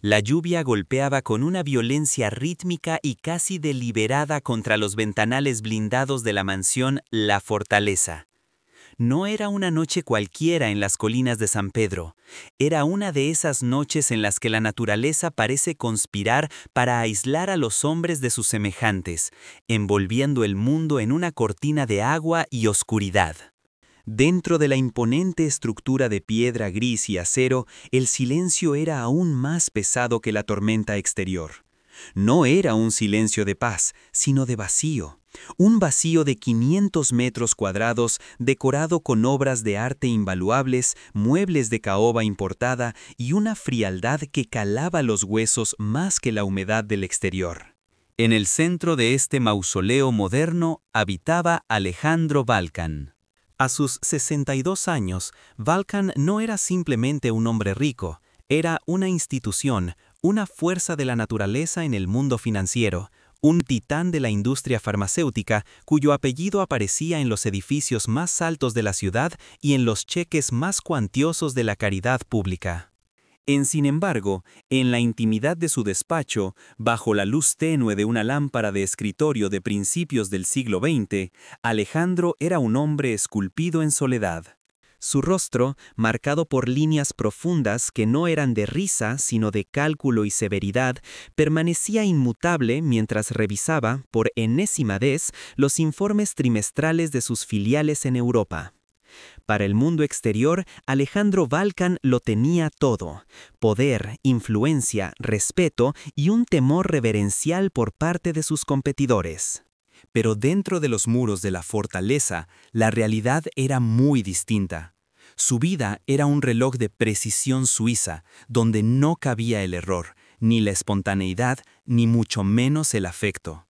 La lluvia golpeaba con una violencia rítmica y casi deliberada contra los ventanales blindados de la mansión La Fortaleza. No era una noche cualquiera en las colinas de San Pedro. Era una de esas noches en las que la naturaleza parece conspirar para aislar a los hombres de sus semejantes, envolviendo el mundo en una cortina de agua y oscuridad. Dentro de la imponente estructura de piedra gris y acero, el silencio era aún más pesado que la tormenta exterior. No era un silencio de paz, sino de vacío. Un vacío de 500 metros cuadrados decorado con obras de arte invaluables, muebles de caoba importada y una frialdad que calaba los huesos más que la humedad del exterior. En el centro de este mausoleo moderno habitaba Alejandro Valkan. A sus 62 años, Valkan no era simplemente un hombre rico, era una institución, una fuerza de la naturaleza en el mundo financiero, un titán de la industria farmacéutica cuyo apellido aparecía en los edificios más altos de la ciudad y en los cheques más cuantiosos de la caridad pública. Sin embargo, en la intimidad de su despacho, bajo la luz tenue de una lámpara de escritorio de principios del siglo XX, Alejandro era un hombre esculpido en soledad. Su rostro, marcado por líneas profundas que no eran de risa sino de cálculo y severidad, permanecía inmutable mientras revisaba, por enésima vez, los informes trimestrales de sus filiales en Europa. Para el mundo exterior, Alejandro Valkan lo tenía todo: poder, influencia, respeto y un temor reverencial por parte de sus competidores. Pero dentro de los muros de la fortaleza, la realidad era muy distinta. Su vida era un reloj de precisión suiza, donde no cabía el error, ni la espontaneidad, ni mucho menos el afecto.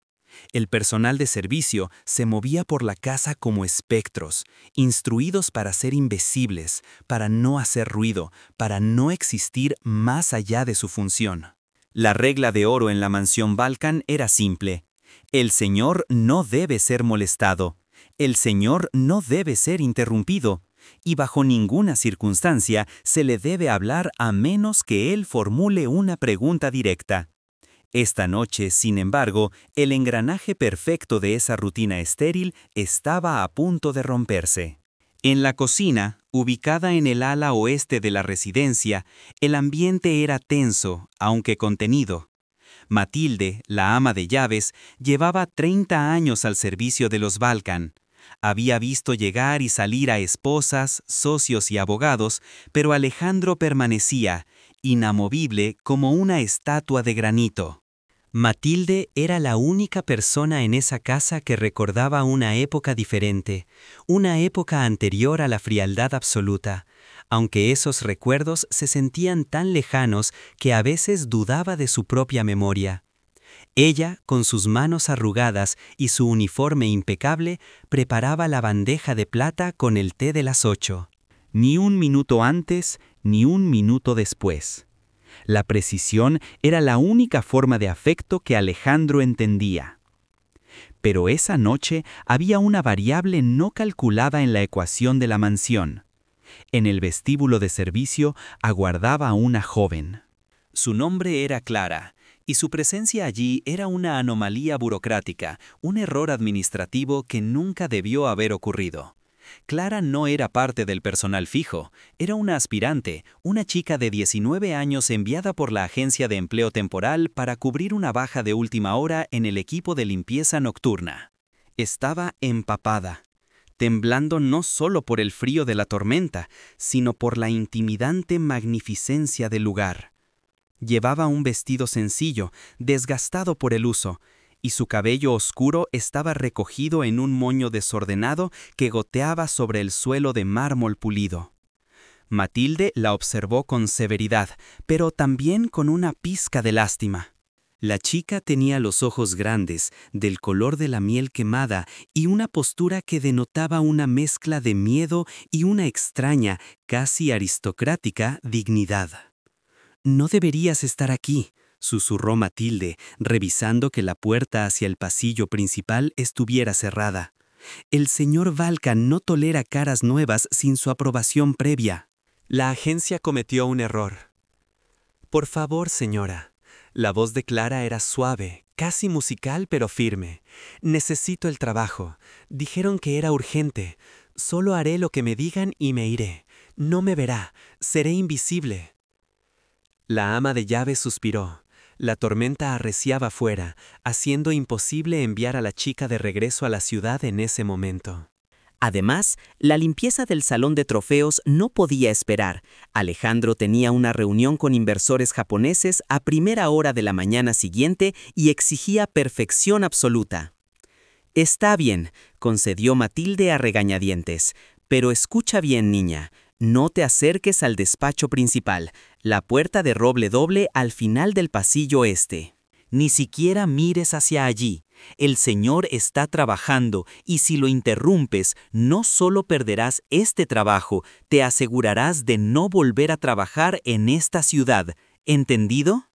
El personal de servicio se movía por la casa como espectros, instruidos para ser invisibles, para no hacer ruido, para no existir más allá de su función. La regla de oro en la mansión Valkan era simple: el señor no debe ser molestado, el señor no debe ser interrumpido, y bajo ninguna circunstancia se le debe hablar a menos que él formule una pregunta directa. Esta noche, sin embargo, el engranaje perfecto de esa rutina estéril estaba a punto de romperse. En la cocina, ubicada en el ala oeste de la residencia, el ambiente era tenso, aunque contenido. Matilde, la ama de llaves, llevaba 30 años al servicio de los Valkan. Había visto llegar y salir a esposas, socios y abogados, pero Alejandro permanecía, inamovible como una estatua de granito. Matilde era la única persona en esa casa que recordaba una época diferente, una época anterior a la frialdad absoluta, aunque esos recuerdos se sentían tan lejanos que a veces dudaba de su propia memoria. Ella, con sus manos arrugadas y su uniforme impecable, preparaba la bandeja de plata con el té de las 8. Ni un minuto antes, ni un minuto después. La precisión era la única forma de afecto que Alejandro entendía. Pero esa noche había una variable no calculada en la ecuación de la mansión. En el vestíbulo de servicio aguardaba a una joven. Su nombre era Clara, y su presencia allí era una anomalía burocrática, un error administrativo que nunca debió haber ocurrido. Clara no era parte del personal fijo, era una aspirante, una chica de 19 años enviada por la agencia de empleo temporal para cubrir una baja de última hora en el equipo de limpieza nocturna. Estaba empapada, temblando no solo por el frío de la tormenta, sino por la intimidante magnificencia del lugar. Llevaba un vestido sencillo, desgastado por el uso, y su cabello oscuro estaba recogido en un moño desordenado que goteaba sobre el suelo de mármol pulido. Matilde la observó con severidad, pero también con una pizca de lástima. La chica tenía los ojos grandes, del color de la miel quemada, y una postura que denotaba una mezcla de miedo y una extraña, casi aristocrática, dignidad. «No deberías estar aquí», susurró Matilde, revisando que la puerta hacia el pasillo principal estuviera cerrada. «El señor Valkan no tolera caras nuevas sin su aprobación previa». La agencia cometió un error. Por favor, señora. La voz de Clara era suave, casi musical pero firme. Necesito el trabajo. Dijeron que era urgente. Solo haré lo que me digan y me iré. No me verá. Seré invisible. La ama de llaves suspiró. La tormenta arreciaba fuera, haciendo imposible enviar a la chica de regreso a la ciudad en ese momento. Además, la limpieza del salón de trofeos no podía esperar. Alejandro tenía una reunión con inversores japoneses a primera hora de la mañana siguiente y exigía perfección absoluta. Está bien, concedió Matilde a regañadientes, pero escucha bien, niña. No te acerques al despacho principal, la puerta de roble doble al final del pasillo este. Ni siquiera mires hacia allí. El Señor está trabajando y si lo interrumpes, no solo perderás este trabajo, te asegurarás de no volver a trabajar en esta ciudad. ¿Entendido?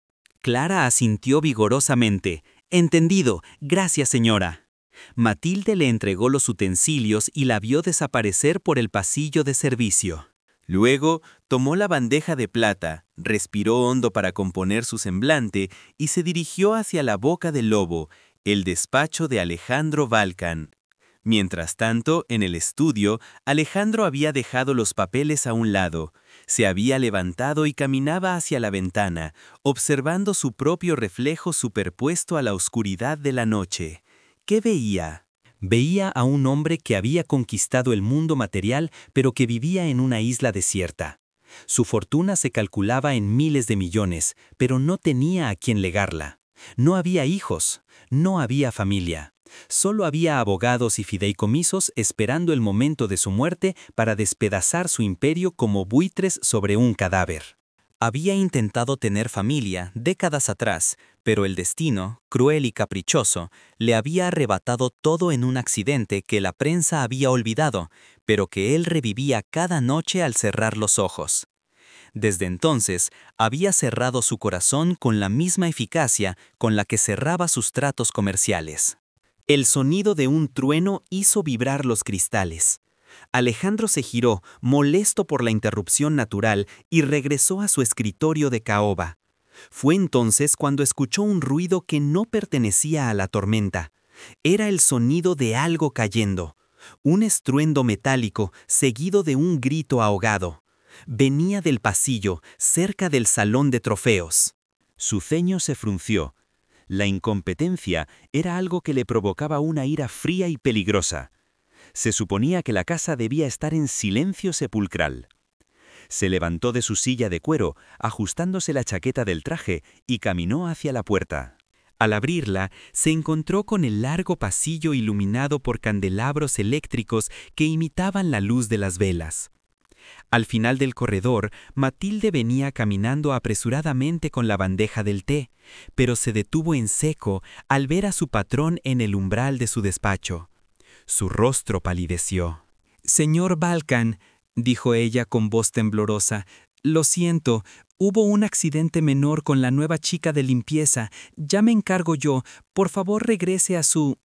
Clara asintió vigorosamente. Entendido, gracias, señora. Matilde le entregó los utensilios y la vio desaparecer por el pasillo de servicio. Luego tomó la bandeja de plata, respiró hondo para componer su semblante y se dirigió hacia la boca del lobo, el despacho de Alejandro Valcan. Mientras tanto, en el estudio, Alejandro había dejado los papeles a un lado, se había levantado y caminaba hacia la ventana, observando su propio reflejo superpuesto a la oscuridad de la noche. ¿Qué veía? Veía a un hombre que había conquistado el mundo material, pero que vivía en una isla desierta. Su fortuna se calculaba en miles de millones, pero no tenía a quien legarla. No había hijos, no había familia. Solo había abogados y fideicomisos esperando el momento de su muerte para despedazar su imperio como buitres sobre un cadáver. Había intentado tener familia décadas atrás, pero el destino, cruel y caprichoso, le había arrebatado todo en un accidente que la prensa había olvidado, pero que él revivía cada noche al cerrar los ojos. Desde entonces, había cerrado su corazón con la misma eficacia con la que cerraba sus tratos comerciales. El sonido de un trueno hizo vibrar los cristales. Alejandro se giró, molesto por la interrupción natural, y regresó a su escritorio de caoba. Fue entonces cuando escuchó un ruido que no pertenecía a la tormenta. Era el sonido de algo cayendo. Un estruendo metálico seguido de un grito ahogado. Venía del pasillo, cerca del salón de trofeos. Su ceño se frunció. La incompetencia era algo que le provocaba una ira fría y peligrosa. Se suponía que la casa debía estar en silencio sepulcral. Se levantó de su silla de cuero, ajustándose la chaqueta del traje, y caminó hacia la puerta. Al abrirla, se encontró con el largo pasillo iluminado por candelabros eléctricos que imitaban la luz de las velas. Al final del corredor, Matilde venía caminando apresuradamente con la bandeja del té, pero se detuvo en seco al ver a su patrón en el umbral de su despacho. Su rostro palideció. «Señor Valcan», dijo ella con voz temblorosa, «lo siento, hubo un accidente menor con la nueva chica de limpieza. Ya me encargo yo. Por favor, regrese a su...»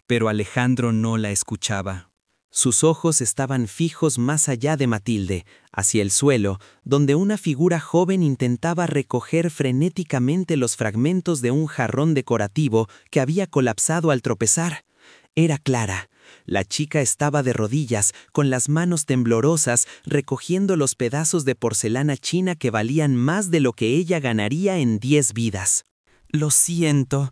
Pero Alejandro no la escuchaba. Sus ojos estaban fijos más allá de Matilde, hacia el suelo, donde una figura joven intentaba recoger frenéticamente los fragmentos de un jarrón decorativo que había colapsado al tropezar. Era Clara. La chica estaba de rodillas, con las manos temblorosas, recogiendo los pedazos de porcelana china que valían más de lo que ella ganaría en 10 vidas. Lo siento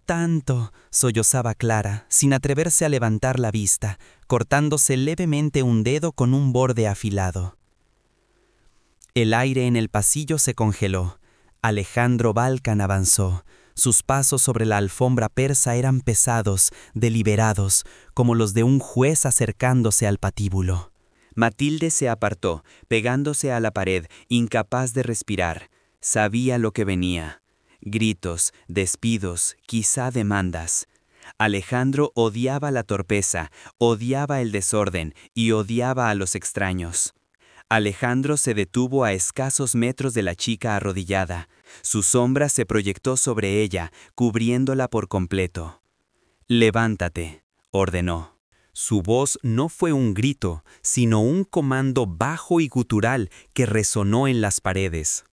tanto», sollozaba Clara, sin atreverse a levantar la vista, cortándose levemente un dedo con un borde afilado. El aire en el pasillo se congeló. Alejandro Valcan avanzó. Sus pasos sobre la alfombra persa eran pesados, deliberados, como los de un juez acercándose al patíbulo. Matilde se apartó, pegándose a la pared, incapaz de respirar. Sabía lo que venía. Gritos, despidos, quizá demandas. Alejandro odiaba la torpeza, odiaba el desorden y odiaba a los extraños. Alejandro se detuvo a escasos metros de la chica arrodillada. Su sombra se proyectó sobre ella, cubriéndola por completo. «Levántate», ordenó. Su voz no fue un grito, sino un comando bajo y gutural que resonó en las paredes.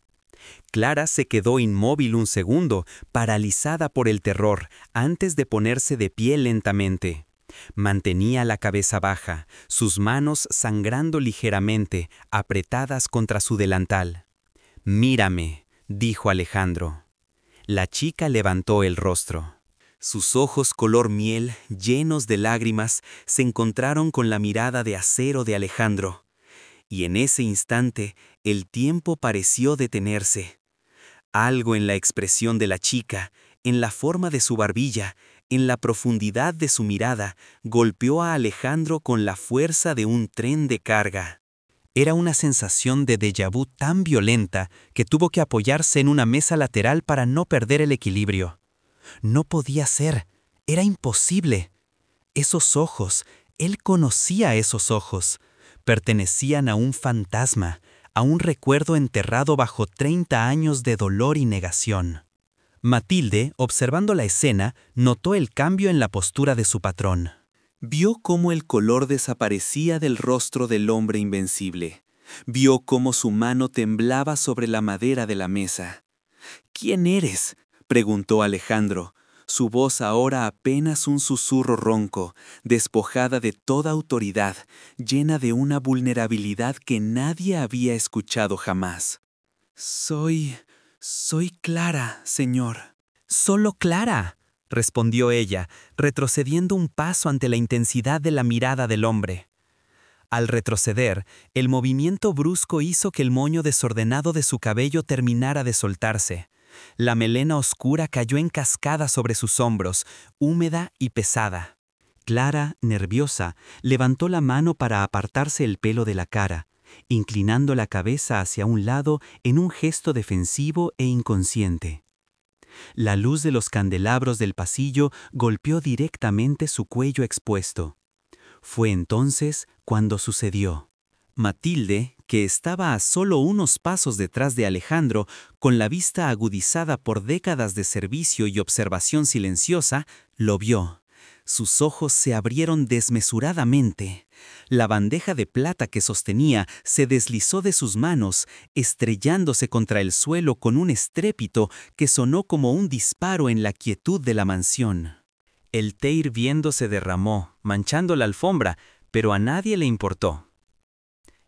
Clara se quedó inmóvil un segundo, paralizada por el terror, antes de ponerse de pie lentamente. Mantenía la cabeza baja, sus manos sangrando ligeramente, apretadas contra su delantal. «Mírame», dijo Alejandro. La chica levantó el rostro. Sus ojos color miel, llenos de lágrimas, se encontraron con la mirada de acero de Alejandro. Y en ese instante, el tiempo pareció detenerse. Algo en la expresión de la chica, en la forma de su barbilla, en la profundidad de su mirada, golpeó a Alejandro con la fuerza de un tren de carga. Era una sensación de déjà vu tan violenta que tuvo que apoyarse en una mesa lateral para no perder el equilibrio. No podía ser, era imposible. Esos ojos, él conocía esos ojos. Pertenecían a un fantasma, a un recuerdo enterrado bajo 30 años de dolor y negación. Matilde, observando la escena, notó el cambio en la postura de su patrón. Vio cómo el color desaparecía del rostro del hombre invencible. Vio cómo su mano temblaba sobre la madera de la mesa. «¿Quién eres?», preguntó Alejandro, su voz ahora apenas un susurro ronco, despojada de toda autoridad, llena de una vulnerabilidad que nadie había escuchado jamás. «Soy Clara, señor». «Solo Clara», respondió ella, retrocediendo un paso ante la intensidad de la mirada del hombre. Al retroceder, el movimiento brusco hizo que el moño desordenado de su cabello terminara de soltarse. La melena oscura cayó en cascada sobre sus hombros, húmeda y pesada. Clara, nerviosa, levantó la mano para apartarse el pelo de la cara, inclinando la cabeza hacia un lado en un gesto defensivo e inconsciente. La luz de los candelabros del pasillo golpeó directamente su cuello expuesto. Fue entonces cuando sucedió. Matilde, que estaba a solo unos pasos detrás de Alejandro, con la vista agudizada por décadas de servicio y observación silenciosa, lo vio. Sus ojos se abrieron desmesuradamente. La bandeja de plata que sostenía se deslizó de sus manos, estrellándose contra el suelo con un estrépito que sonó como un disparo en la quietud de la mansión. El té hirviendo se derramó, manchando la alfombra, pero a nadie le importó.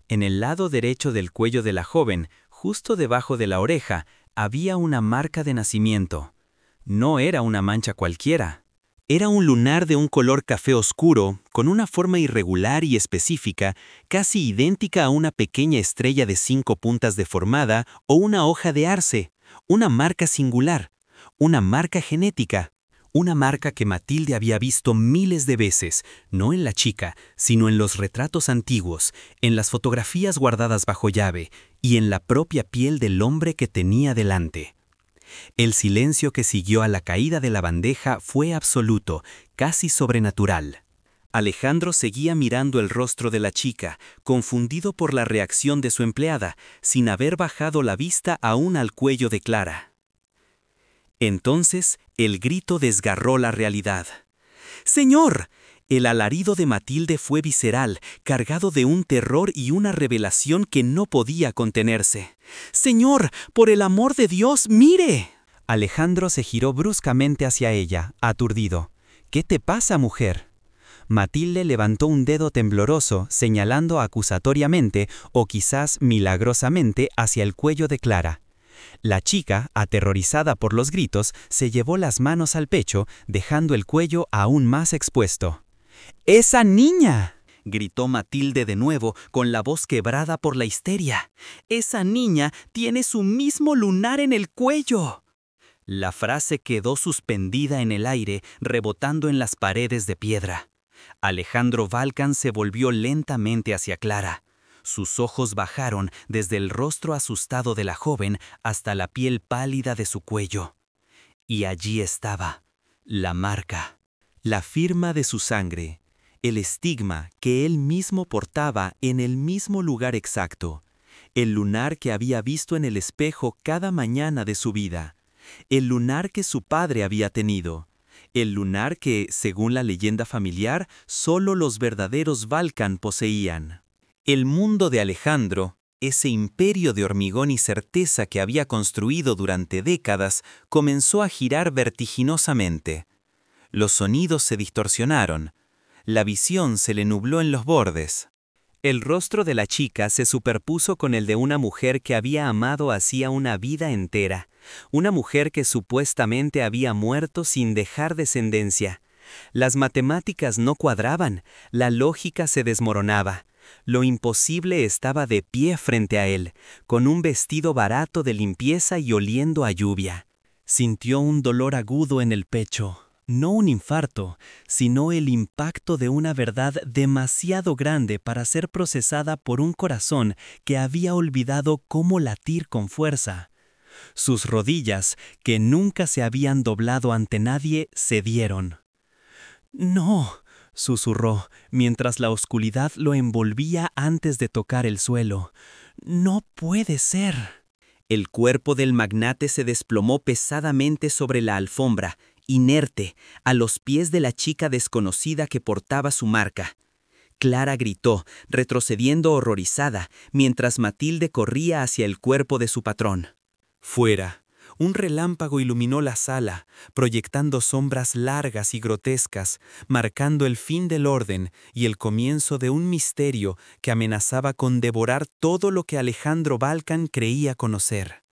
En el lado derecho del cuello de la joven, justo debajo de la oreja, había una marca de nacimiento. No era una mancha cualquiera. Era un lunar de un color café oscuro, con una forma irregular y específica, casi idéntica a una pequeña estrella de 5 puntas deformada o una hoja de arce, una marca singular, una marca genética. Una marca que Matilde había visto miles de veces, no en la chica, sino en los retratos antiguos, en las fotografías guardadas bajo llave y en la propia piel del hombre que tenía delante. El silencio que siguió a la caída de la bandeja fue absoluto, casi sobrenatural. Alejandro seguía mirando el rostro de la chica, confundido por la reacción de su empleada, sin haber bajado la vista aún al cuello de Clara. Entonces, el grito desgarró la realidad. ¡Señor! El alarido de Matilde fue visceral, cargado de un terror y una revelación que no podía contenerse. ¡Señor! ¡Por el amor de Dios, mire! Alejandro se giró bruscamente hacia ella, aturdido. «¿Qué te pasa, mujer?». Matilde levantó un dedo tembloroso, señalando acusatoriamente, o quizás milagrosamente, hacia el cuello de Clara. La chica, aterrorizada por los gritos, se llevó las manos al pecho, dejando el cuello aún más expuesto. «¡Esa niña!», gritó Matilde de nuevo, con la voz quebrada por la histeria. «¡Esa niña tiene su mismo lunar en el cuello!». La frase quedó suspendida en el aire, rebotando en las paredes de piedra. Alejandro Valcan se volvió lentamente hacia Clara. Sus ojos bajaron desde el rostro asustado de la joven hasta la piel pálida de su cuello. Y allí estaba, la marca, la firma de su sangre, el estigma que él mismo portaba en el mismo lugar exacto, el lunar que había visto en el espejo cada mañana de su vida, el lunar que su padre había tenido, el lunar que, según la leyenda familiar, solo los verdaderos Valcan poseían. El mundo de Alejandro ese imperio de hormigón y certeza que había construido durante décadas, comenzó a girar vertiginosamente. Los sonidos se distorsionaron. La visión se le nubló en los bordes. El rostro de la chica se superpuso con el de una mujer que había amado hacía una vida entera, una mujer que supuestamente había muerto sin dejar descendencia. Las matemáticas no cuadraban, la lógica se desmoronaba. Lo imposible estaba de pie frente a él, con un vestido barato de limpieza y oliendo a lluvia. Sintió un dolor agudo en el pecho. No un infarto, sino el impacto de una verdad demasiado grande para ser procesada por un corazón que había olvidado cómo latir con fuerza. Sus rodillas, que nunca se habían doblado ante nadie, cedieron. «No», susurró, mientras la oscuridad lo envolvía antes de tocar el suelo. «No puede ser». El cuerpo del magnate se desplomó pesadamente sobre la alfombra, inerte, a los pies de la chica desconocida que portaba su marca. Clara gritó, retrocediendo horrorizada, mientras Matilde corría hacia el cuerpo de su patrón. Fuera, un relámpago iluminó la sala, proyectando sombras largas y grotescas, marcando el fin del orden y el comienzo de un misterio que amenazaba con devorar todo lo que Alejandro Balcan creía conocer.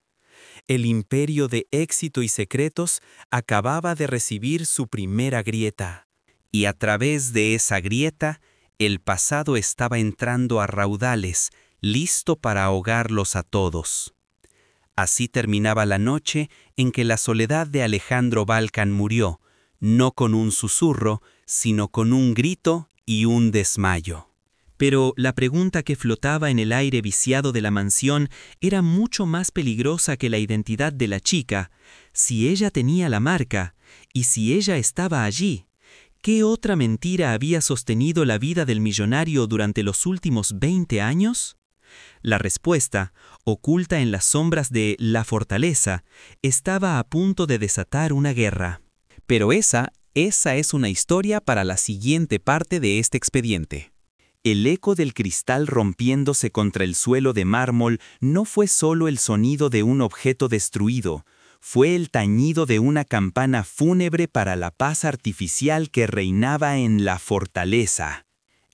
El imperio de éxito y secretos acababa de recibir su primera grieta. Y a través de esa grieta, el pasado estaba entrando a raudales, listo para ahogarlos a todos. Así terminaba la noche en que la soledad de Alejandro Balcan murió, no con un susurro, sino con un grito y un desmayo. Pero la pregunta que flotaba en el aire viciado de la mansión era mucho más peligrosa que la identidad de la chica. Si ella tenía la marca, y si ella estaba allí, ¿qué otra mentira había sostenido la vida del millonario durante los últimos 20 años? La respuesta, oculta en las sombras de La Fortaleza, estaba a punto de desatar una guerra. Pero esa es una historia para la siguiente parte de este expediente. El eco del cristal rompiéndose contra el suelo de mármol no fue solo el sonido de un objeto destruido, fue el tañido de una campana fúnebre para la paz artificial que reinaba en La Fortaleza.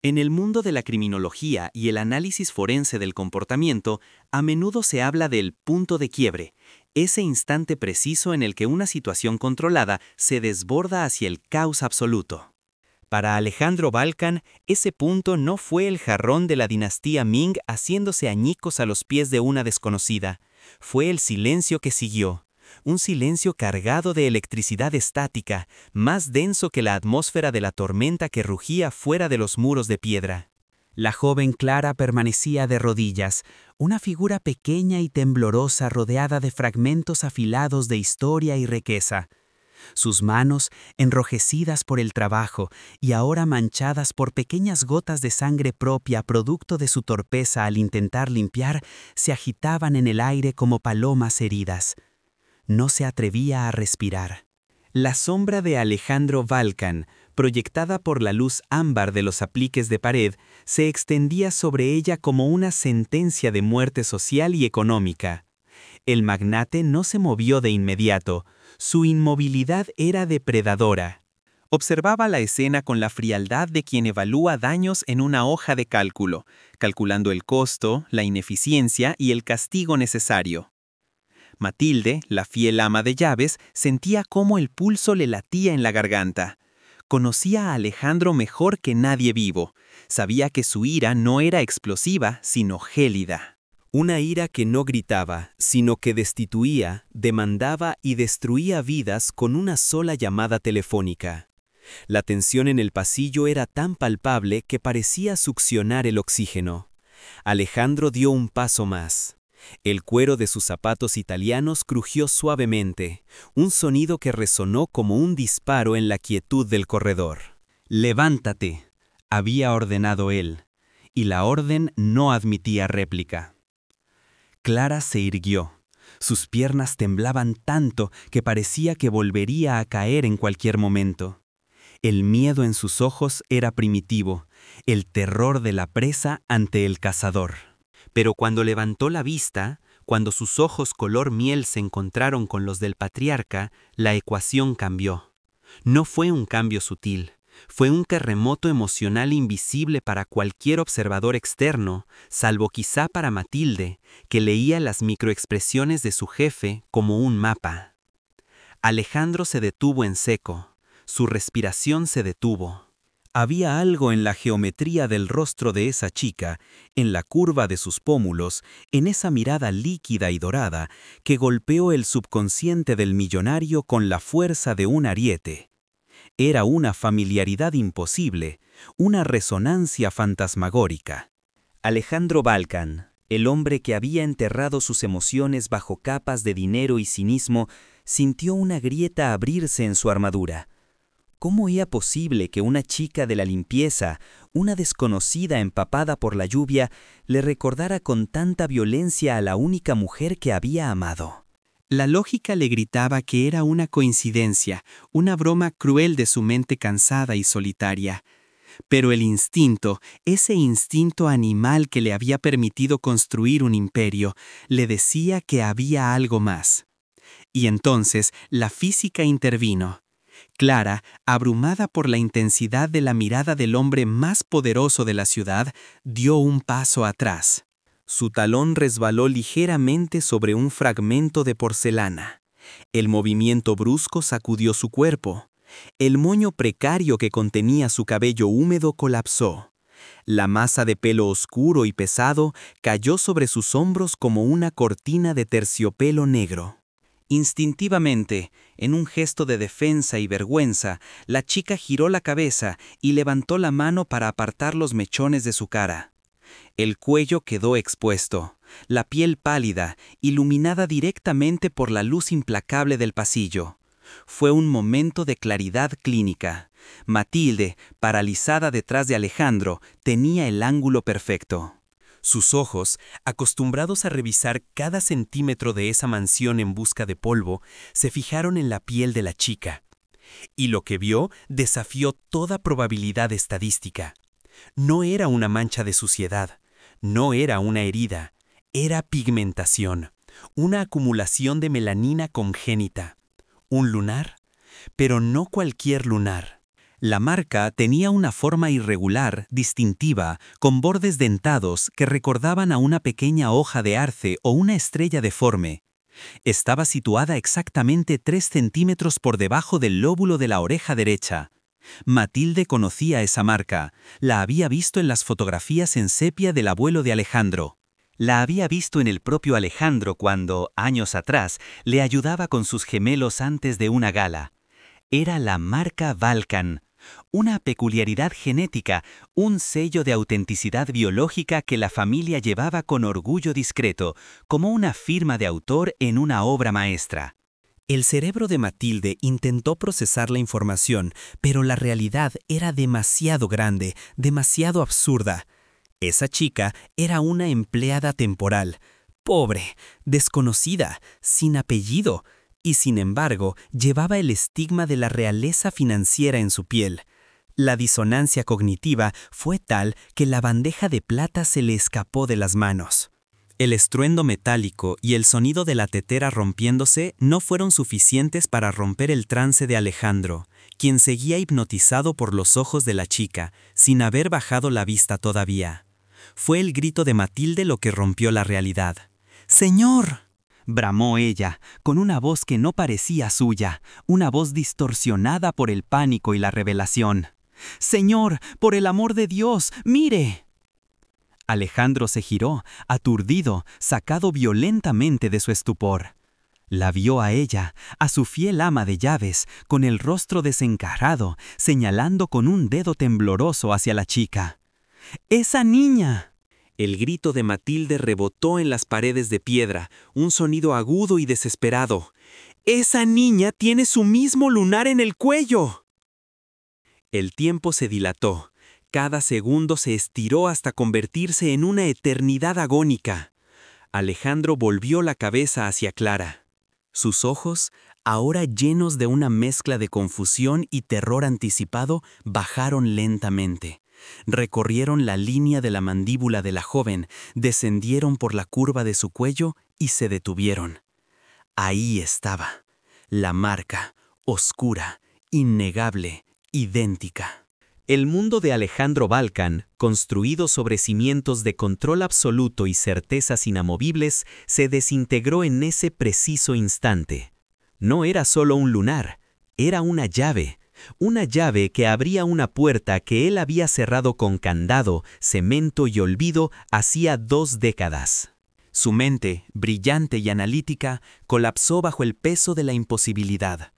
En el mundo de la criminología y el análisis forense del comportamiento, a menudo se habla del punto de quiebre, ese instante preciso en el que una situación controlada se desborda hacia el caos absoluto. Para Alejandro Balcan, ese punto no fue el jarrón de la dinastía Ming haciéndose añicos a los pies de una desconocida, fue el silencio que siguió. Un silencio cargado de electricidad estática, más denso que la atmósfera de la tormenta que rugía fuera de los muros de piedra. La joven Clara permanecía de rodillas, una figura pequeña y temblorosa rodeada de fragmentos afilados de historia y riqueza. Sus manos, enrojecidas por el trabajo y ahora manchadas por pequeñas gotas de sangre propia producto de su torpeza al intentar limpiar, se agitaban en el aire como palomas heridas. No se atrevía a respirar. La sombra de Alejandro Balcan, proyectada por la luz ámbar de los apliques de pared, se extendía sobre ella como una sentencia de muerte social y económica. El magnate no se movió de inmediato. Su inmovilidad era depredadora. Observaba la escena con la frialdad de quien evalúa daños en una hoja de cálculo, calculando el costo, la ineficiencia y el castigo necesario. Matilde, la fiel ama de llaves, sentía cómo el pulso le latía en la garganta. Conocía a Alejandro mejor que nadie vivo. Sabía que su ira no era explosiva, sino gélida. Una ira que no gritaba, sino que destituía, demandaba y destruía vidas con una sola llamada telefónica. La tensión en el pasillo era tan palpable que parecía succionar el oxígeno. Alejandro dio un paso más. El cuero de sus zapatos italianos crujió suavemente, un sonido que resonó como un disparo en la quietud del corredor. «Levántate», había ordenado él, y la orden no admitía réplica. Clara se irguió. Sus piernas temblaban tanto que parecía que volvería a caer en cualquier momento. El miedo en sus ojos era primitivo, el terror de la presa ante el cazador. Pero cuando levantó la vista, cuando sus ojos color miel se encontraron con los del patriarca, la ecuación cambió. No fue un cambio sutil, fue un terremoto emocional invisible para cualquier observador externo, salvo quizá para Matilde, que leía las microexpresiones de su jefe como un mapa. Alejandro se detuvo en seco, su respiración se detuvo. Había algo en la geometría del rostro de esa chica, en la curva de sus pómulos, en esa mirada líquida y dorada, que golpeó el subconsciente del millonario con la fuerza de un ariete. Era una familiaridad imposible, una resonancia fantasmagórica. Alejandro Balkan, el hombre que había enterrado sus emociones bajo capas de dinero y cinismo, sintió una grieta abrirse en su armadura. ¿Cómo era posible que una chica de la limpieza, una desconocida empapada por la lluvia, le recordara con tanta violencia a la única mujer que había amado? La lógica le gritaba que era una coincidencia, una broma cruel de su mente cansada y solitaria. Pero el instinto, ese instinto animal que le había permitido construir un imperio, le decía que había algo más. Y entonces la física intervino. Clara, abrumada por la intensidad de la mirada del hombre más poderoso de la ciudad, dio un paso atrás. Su talón resbaló ligeramente sobre un fragmento de porcelana. El movimiento brusco sacudió su cuerpo. El moño precario que contenía su cabello húmedo colapsó. La masa de pelo oscuro y pesado cayó sobre sus hombros como una cortina de terciopelo negro. Instintivamente, en un gesto de defensa y vergüenza, la chica giró la cabeza y levantó la mano para apartar los mechones de su cara. El cuello quedó expuesto, la piel pálida, iluminada directamente por la luz implacable del pasillo. Fue un momento de claridad clínica. Matilde, paralizada detrás de Alejandro, tenía el ángulo perfecto. Sus ojos, acostumbrados a revisar cada centímetro de esa mansión en busca de polvo, se fijaron en la piel de la chica. Y lo que vio desafió toda probabilidad estadística. No era una mancha de suciedad, no era una herida, era pigmentación, una acumulación de melanina congénita. ¿Un lunar? Pero no cualquier lunar. La marca tenía una forma irregular, distintiva, con bordes dentados que recordaban a una pequeña hoja de arce o una estrella deforme. Estaba situada exactamente 3 centímetros por debajo del lóbulo de la oreja derecha. Matilde conocía esa marca, la había visto en las fotografías en sepia del abuelo de Alejandro. La había visto en el propio Alejandro cuando, años atrás, le ayudaba con sus gemelos antes de una gala. Era la marca Balkan, una peculiaridad genética, un sello de autenticidad biológica que la familia llevaba con orgullo discreto, como una firma de autor en una obra maestra. El cerebro de Matilde intentó procesar la información, pero la realidad era demasiado grande, demasiado absurda. Esa chica era una empleada temporal, pobre, desconocida, sin apellido, y sin embargo llevaba el estigma de la realeza financiera en su piel. La disonancia cognitiva fue tal que la bandeja de plata se le escapó de las manos. El estruendo metálico y el sonido de la tetera rompiéndose no fueron suficientes para romper el trance de Alejandro, quien seguía hipnotizado por los ojos de la chica, sin haber bajado la vista todavía. Fue el grito de Matilde lo que rompió la realidad. ¡Señor!, bramó ella, con una voz que no parecía suya, una voz distorsionada por el pánico y la revelación. ¡Señor, por el amor de Dios, mire! Alejandro se giró, aturdido, sacado violentamente de su estupor. La vio a ella, a su fiel ama de llaves, con el rostro desencarado, señalando con un dedo tembloroso hacia la chica. ¡Esa niña! El grito de Matilde rebotó en las paredes de piedra, un sonido agudo y desesperado. ¡Esa niña tiene su mismo lunar en el cuello! El tiempo se dilató. Cada segundo se estiró hasta convertirse en una eternidad agónica. Alejandro volvió la cabeza hacia Clara. Sus ojos, ahora llenos de una mezcla de confusión y terror anticipado, bajaron lentamente. Recorrieron la línea de la mandíbula de la joven, descendieron por la curva de su cuello y se detuvieron. Ahí estaba, la marca, oscura, innegable, idéntica. El mundo de Alejandro Valcan, construido sobre cimientos de control absoluto y certezas inamovibles, se desintegró en ese preciso instante. No era solo un lunar, era una llave que abría una puerta que él había cerrado con candado, cemento y olvido hacía 2 décadas. Su mente, brillante y analítica, colapsó bajo el peso de la imposibilidad.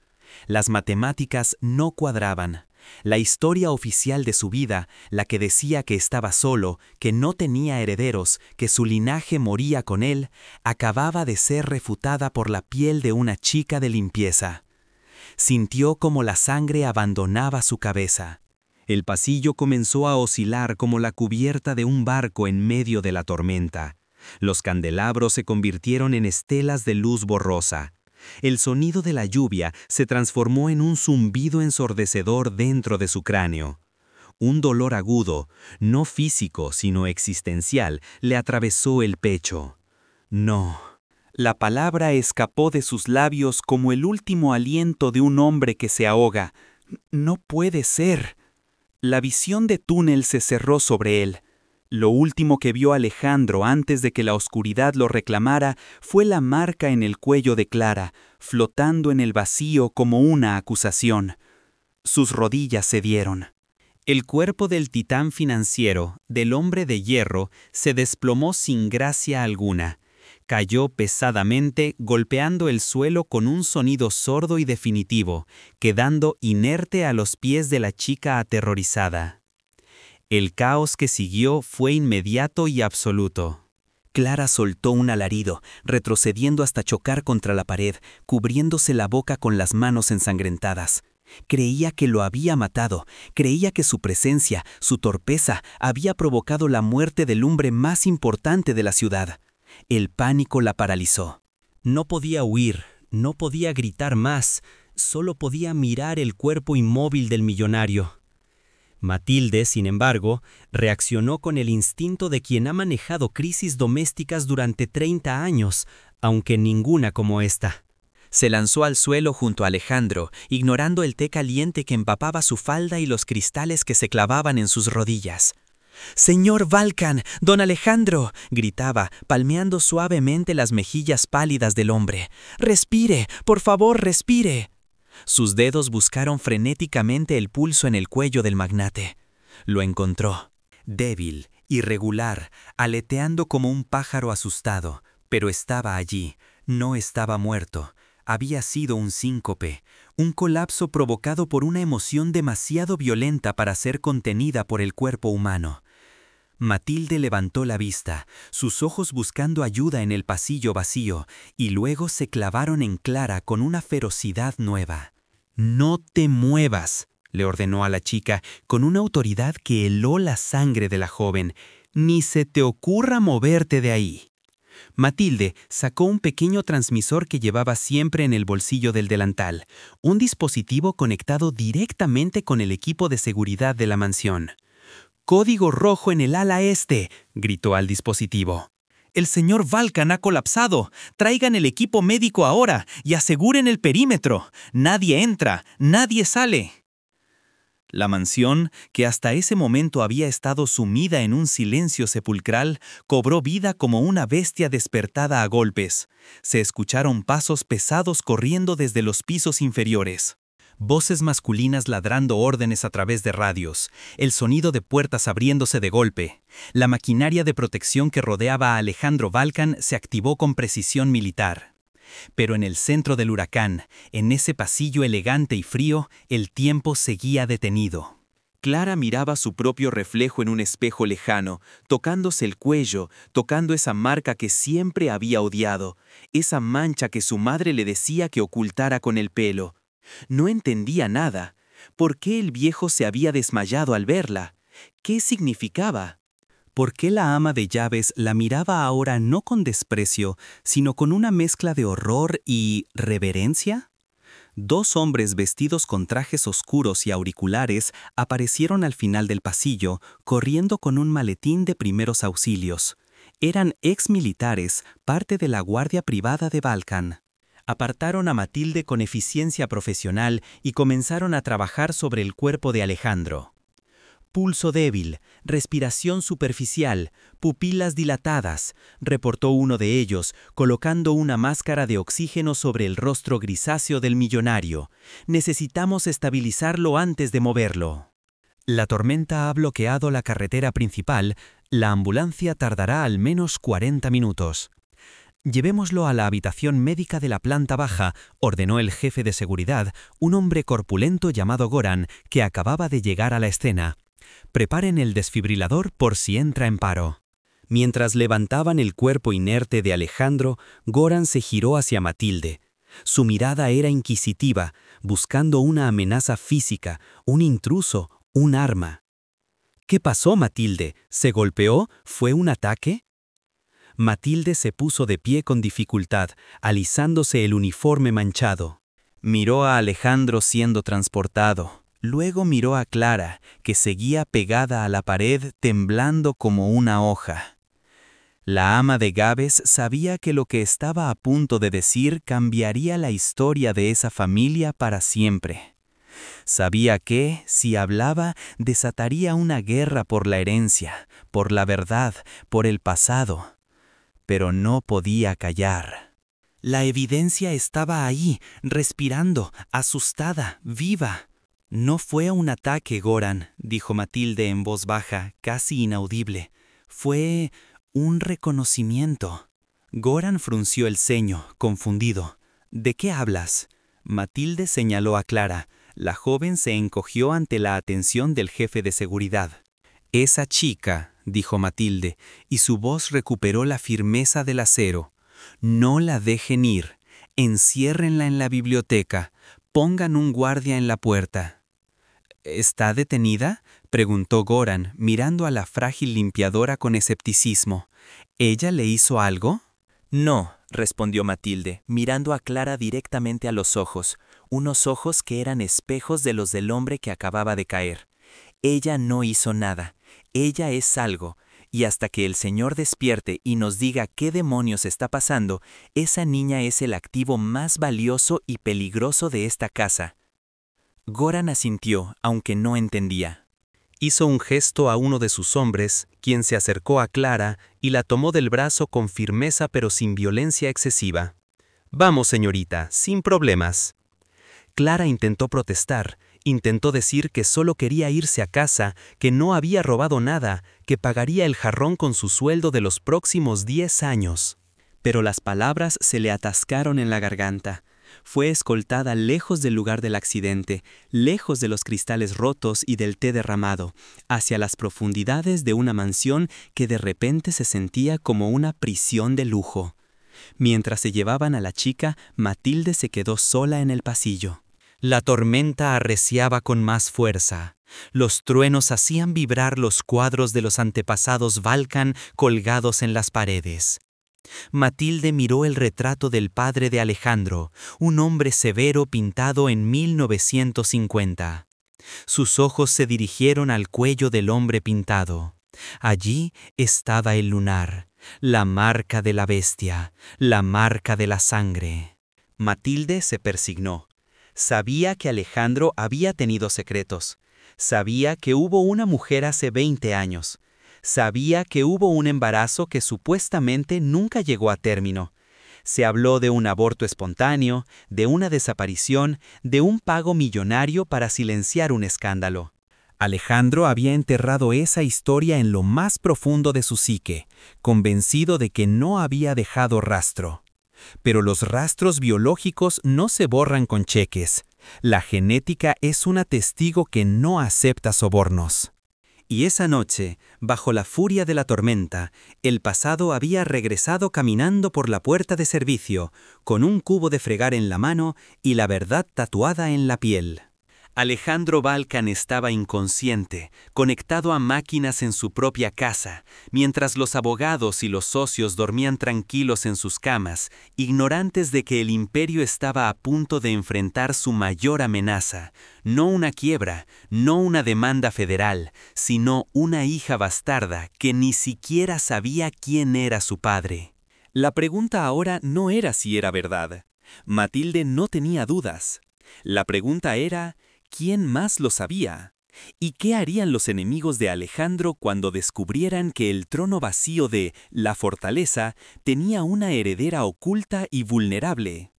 Las matemáticas no cuadraban. La historia oficial de su vida, la que decía que estaba solo, que no tenía herederos, que su linaje moría con él, acababa de ser refutada por la piel de una chica de limpieza. Sintió como la sangre abandonaba su cabeza. El pasillo comenzó a oscilar como la cubierta de un barco en medio de la tormenta. Los candelabros se convirtieron en estelas de luz borrosa. El sonido de la lluvia se transformó en un zumbido ensordecedor dentro de su cráneo. Un dolor agudo, no físico sino existencial, le atravesó el pecho. No. La palabra escapó de sus labios como el último aliento de un hombre que se ahoga. No puede ser. La visión de túnel se cerró sobre él. Lo último que vio Alejandro antes de que la oscuridad lo reclamara fue la marca en el cuello de Clara, flotando en el vacío como una acusación. Sus rodillas cedieron. El cuerpo del titán financiero, del hombre de hierro, se desplomó sin gracia alguna. Cayó pesadamente, golpeando el suelo con un sonido sordo y definitivo, quedando inerte a los pies de la chica aterrorizada. El caos que siguió fue inmediato y absoluto. Clara soltó un alarido, retrocediendo hasta chocar contra la pared, cubriéndose la boca con las manos ensangrentadas. Creía que lo había matado, creía que su presencia, su torpeza, había provocado la muerte del hombre más importante de la ciudad. El pánico la paralizó. No podía huir, no podía gritar más, solo podía mirar el cuerpo inmóvil del millonario. Matilde, sin embargo, reaccionó con el instinto de quien ha manejado crisis domésticas durante 30 años, aunque ninguna como esta. Se lanzó al suelo junto a Alejandro, ignorando el té caliente que empapaba su falda y los cristales que se clavaban en sus rodillas. «¡Señor Valcan! ¡Don Alejandro!», gritaba, palmeando suavemente las mejillas pálidas del hombre. «¡Respire! ¡Por favor, respire!». Sus dedos buscaron frenéticamente el pulso en el cuello del magnate. Lo encontró. Débil, irregular, aleteando como un pájaro asustado, pero estaba allí, no estaba muerto. Había sido un síncope, un colapso provocado por una emoción demasiado violenta para ser contenida por el cuerpo humano. Matilde levantó la vista, sus ojos buscando ayuda en el pasillo vacío, y luego se clavaron en Clara con una ferocidad nueva. «No te muevas», le ordenó a la chica, con una autoridad que heló la sangre de la joven. «Ni se te ocurra moverte de ahí». Matilde sacó un pequeño transmisor que llevaba siempre en el bolsillo del delantal, un dispositivo conectado directamente con el equipo de seguridad de la mansión. «Código rojo en el ala este», gritó al dispositivo. «El señor Valcan ha colapsado. Traigan el equipo médico ahora y aseguren el perímetro. Nadie entra, nadie sale». La mansión, que hasta ese momento había estado sumida en un silencio sepulcral, cobró vida como una bestia despertada a golpes. Se escucharon pasos pesados corriendo desde los pisos inferiores. Voces masculinas ladrando órdenes a través de radios, el sonido de puertas abriéndose de golpe. La maquinaria de protección que rodeaba a Alejandro Valcan se activó con precisión militar. Pero en el centro del huracán, en ese pasillo elegante y frío, el tiempo seguía detenido. Clara miraba su propio reflejo en un espejo lejano, tocándose el cuello, tocando esa marca que siempre había odiado, esa mancha que su madre le decía que ocultara con el pelo. No entendía nada. ¿Por qué el viejo se había desmayado al verla? ¿Qué significaba? ¿Por qué la ama de llaves la miraba ahora no con desprecio, sino con una mezcla de horror y reverencia? 2 hombres vestidos con trajes oscuros y auriculares aparecieron al final del pasillo, corriendo con un maletín de primeros auxilios. Eran exmilitares, parte de la guardia privada de Balkan. Apartaron a Matilde con eficiencia profesional y comenzaron a trabajar sobre el cuerpo de Alejandro. Pulso débil, respiración superficial, pupilas dilatadas, reportó uno de ellos, colocando una máscara de oxígeno sobre el rostro grisáceo del millonario. Necesitamos estabilizarlo antes de moverlo. La tormenta ha bloqueado la carretera principal, la ambulancia tardará al menos 40 minutos. Llevémoslo a la habitación médica de la planta baja, ordenó el jefe de seguridad, un hombre corpulento llamado Goran, que acababa de llegar a la escena. Preparen el desfibrilador por si entra en paro. Mientras levantaban el cuerpo inerte de Alejandro, Goran se giró hacia Matilde. Su mirada era inquisitiva, buscando una amenaza física, un intruso, un arma. ¿Qué pasó, Matilde? ¿Se golpeó? ¿Fue un ataque? Matilde se puso de pie con dificultad, alisándose el uniforme manchado. Miró a Alejandro siendo transportado. Luego miró a Clara, que seguía pegada a la pared temblando como una hoja. La ama de Gabes sabía que lo que estaba a punto de decir cambiaría la historia de esa familia para siempre. Sabía que, si hablaba, desataría una guerra por la herencia, por la verdad, por el pasado. Pero no podía callar. La evidencia estaba ahí, respirando, asustada, viva. No fue un ataque, Goran, dijo Matilde en voz baja, casi inaudible. Fue un reconocimiento. Goran frunció el ceño, confundido. ¿De qué hablas? Matilde señaló a Clara. La joven se encogió ante la atención del jefe de seguridad. Esa chica, dijo Matilde, y su voz recuperó la firmeza del acero. No la dejen ir. Enciérrenla en la biblioteca. Pongan un guardia en la puerta. ¿Está detenida?, preguntó Goran, mirando a la frágil limpiadora con escepticismo. ¿Ella le hizo algo? No, respondió Matilde, mirando a Clara directamente a los ojos, unos ojos que eran espejos de los del hombre que acababa de caer. Ella no hizo nada. Ella es algo, y hasta que el Señor despierte y nos diga qué demonios está pasando, esa niña es el activo más valioso y peligroso de esta casa. Goran asintió, aunque no entendía. Hizo un gesto a uno de sus hombres, quien se acercó a Clara y la tomó del brazo con firmeza pero sin violencia excesiva. «Vamos, señorita, sin problemas». Clara intentó protestar, intentó decir que solo quería irse a casa, que no había robado nada, que pagaría el jarrón con su sueldo de los próximos 10 años. Pero las palabras se le atascaron en la garganta. Fue escoltada lejos del lugar del accidente, lejos de los cristales rotos y del té derramado, hacia las profundidades de una mansión que de repente se sentía como una prisión de lujo. Mientras se llevaban a la chica, Matilde se quedó sola en el pasillo. La tormenta arreciaba con más fuerza. Los truenos hacían vibrar los cuadros de los antepasados Balkan colgados en las paredes. Matilde miró el retrato del padre de Alejandro, un hombre severo pintado en 1950. Sus ojos se dirigieron al cuello del hombre pintado. Allí estaba el lunar, la marca de la bestia, la marca de la sangre. Matilde se persignó. Sabía que Alejandro había tenido secretos. Sabía que hubo una mujer hace 20 años. Sabía que hubo un embarazo que supuestamente nunca llegó a término. Se habló de un aborto espontáneo, de una desaparición, de un pago millonario para silenciar un escándalo. Alejandro había enterrado esa historia en lo más profundo de su psique, convencido de que no había dejado rastro. Pero los rastros biológicos no se borran con cheques. La genética es una testigo que no acepta sobornos. Y esa noche, bajo la furia de la tormenta, el pasado había regresado caminando por la puerta de servicio, con un cubo de fregar en la mano y la verdad tatuada en la piel. Alejandro Balkan estaba inconsciente, conectado a máquinas en su propia casa, mientras los abogados y los socios dormían tranquilos en sus camas, ignorantes de que el imperio estaba a punto de enfrentar su mayor amenaza, no una quiebra, no una demanda federal, sino una hija bastarda que ni siquiera sabía quién era su padre. La pregunta ahora no era si era verdad. Matilde no tenía dudas. La pregunta era, ¿quién más lo sabía? ¿Y qué harían los enemigos de Alejandro cuando descubrieran que el trono vacío de la fortaleza tenía una heredera oculta y vulnerable?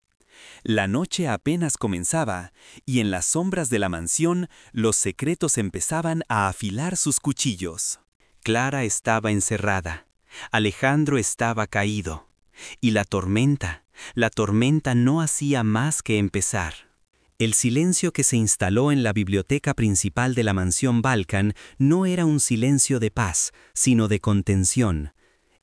La noche apenas comenzaba, y en las sombras de la mansión los secretos empezaban a afilar sus cuchillos. Clara estaba encerrada. Alejandro estaba caído. Y la tormenta no hacía más que empezar. El silencio que se instaló en la biblioteca principal de la mansión Balkan no era un silencio de paz, sino de contención.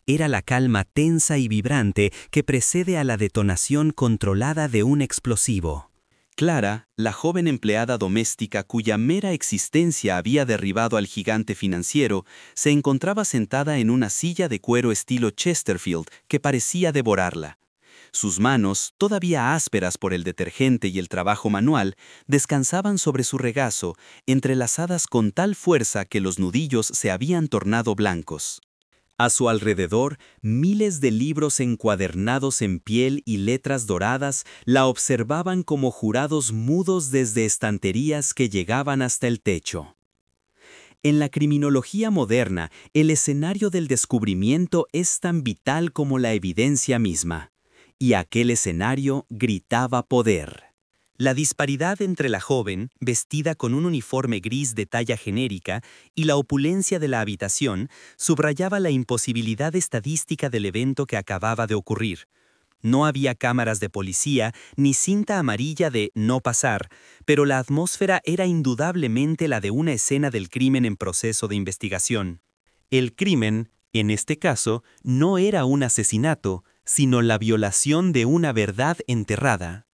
Era la calma tensa y vibrante que precede a la detonación controlada de un explosivo. Clara, la joven empleada doméstica cuya mera existencia había derribado al gigante financiero, se encontraba sentada en una silla de cuero estilo Chesterfield que parecía devorarla. Sus manos, todavía ásperas por el detergente y el trabajo manual, descansaban sobre su regazo, entrelazadas con tal fuerza que los nudillos se habían tornado blancos. A su alrededor, miles de libros encuadernados en piel y letras doradas la observaban como jurados mudos desde estanterías que llegaban hasta el techo. En la criminología moderna, el escenario del descubrimiento es tan vital como la evidencia misma. Y aquel escenario gritaba poder. La disparidad entre la joven, vestida con un uniforme gris de talla genérica, y la opulencia de la habitación subrayaba la imposibilidad estadística del evento que acababa de ocurrir. No había cámaras de policía ni cinta amarilla de no pasar, pero la atmósfera era indudablemente la de una escena del crimen en proceso de investigación. El crimen, en este caso, no era un asesinato, sino la violación de una verdad enterrada.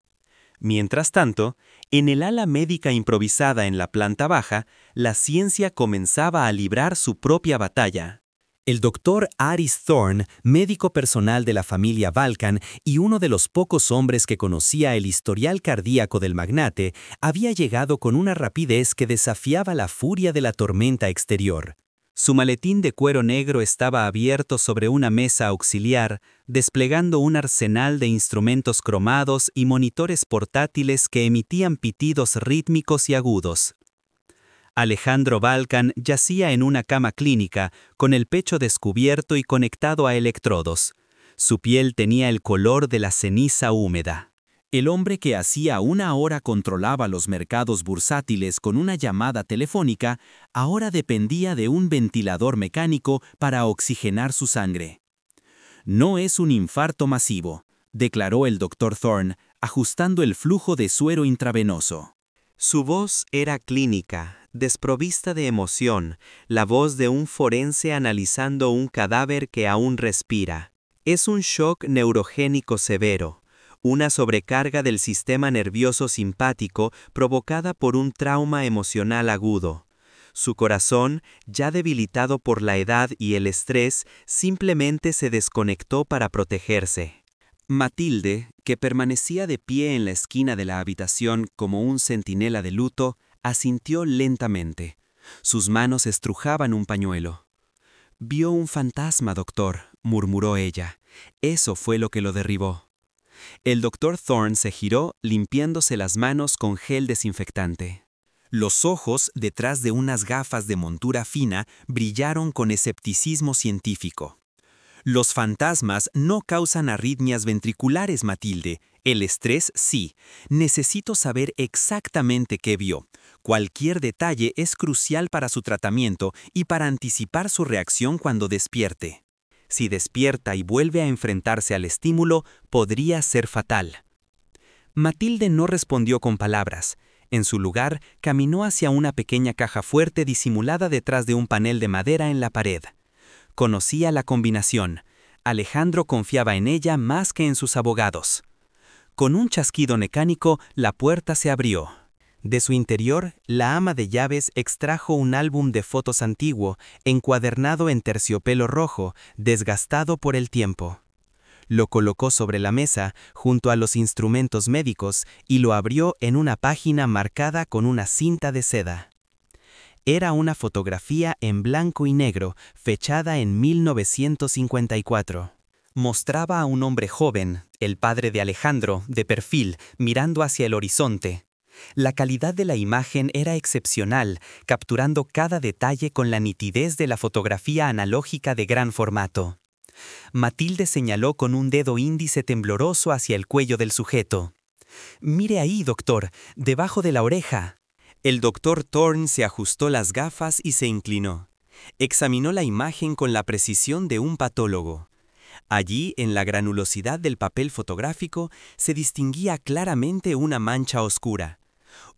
Mientras tanto, en el ala médica improvisada en la planta baja, la ciencia comenzaba a librar su propia batalla. El doctor Aris Thorne, médico personal de la familia Balkan y uno de los pocos hombres que conocía el historial cardíaco del magnate, había llegado con una rapidez que desafiaba la furia de la tormenta exterior. Su maletín de cuero negro estaba abierto sobre una mesa auxiliar, desplegando un arsenal de instrumentos cromados y monitores portátiles que emitían pitidos rítmicos y agudos. Alejandro Balkan yacía en una cama clínica, con el pecho descubierto y conectado a electrodos. Su piel tenía el color de la ceniza húmeda. El hombre que hacía una hora controlaba los mercados bursátiles con una llamada telefónica, ahora dependía de un ventilador mecánico para oxigenar su sangre. No es un infarto masivo, declaró el Dr. Thorne, ajustando el flujo de suero intravenoso. Su voz era clínica, desprovista de emoción, la voz de un forense analizando un cadáver que aún respira. Es un shock neurogénico severo. Una sobrecarga del sistema nervioso simpático provocada por un trauma emocional agudo. Su corazón, ya debilitado por la edad y el estrés, simplemente se desconectó para protegerse. Matilde, que permanecía de pie en la esquina de la habitación como un centinela de luto, asintió lentamente. Sus manos estrujaban un pañuelo. «Vio un fantasma, doctor», murmuró ella. «Eso fue lo que lo derribó». El Dr. Thorne se giró, limpiándose las manos con gel desinfectante. Los ojos, detrás de unas gafas de montura fina, brillaron con escepticismo científico. «Los fantasmas no causan arritmias ventriculares, Matilde. El estrés sí. Necesito saber exactamente qué vio. Cualquier detalle es crucial para su tratamiento y para anticipar su reacción cuando despierte. Si despierta y vuelve a enfrentarse al estímulo, podría ser fatal». Matilde no respondió con palabras. En su lugar, caminó hacia una pequeña caja fuerte disimulada detrás de un panel de madera en la pared. Conocía la combinación. Alejandro confiaba en ella más que en sus abogados. Con un chasquido mecánico, la puerta se abrió. De su interior, la ama de llaves extrajo un álbum de fotos antiguo, encuadernado en terciopelo rojo, desgastado por el tiempo. Lo colocó sobre la mesa, junto a los instrumentos médicos, y lo abrió en una página marcada con una cinta de seda. Era una fotografía en blanco y negro, fechada en 1954. Mostraba a un hombre joven, el padre de Alejandro, de perfil, mirando hacia el horizonte. La calidad de la imagen era excepcional, capturando cada detalle con la nitidez de la fotografía analógica de gran formato. Matilde señaló con un dedo índice tembloroso hacia el cuello del sujeto. «Mire ahí, doctor, debajo de la oreja». El doctor Thorne se ajustó las gafas y se inclinó. Examinó la imagen con la precisión de un patólogo. Allí, en la granulosidad del papel fotográfico, se distinguía claramente una mancha oscura.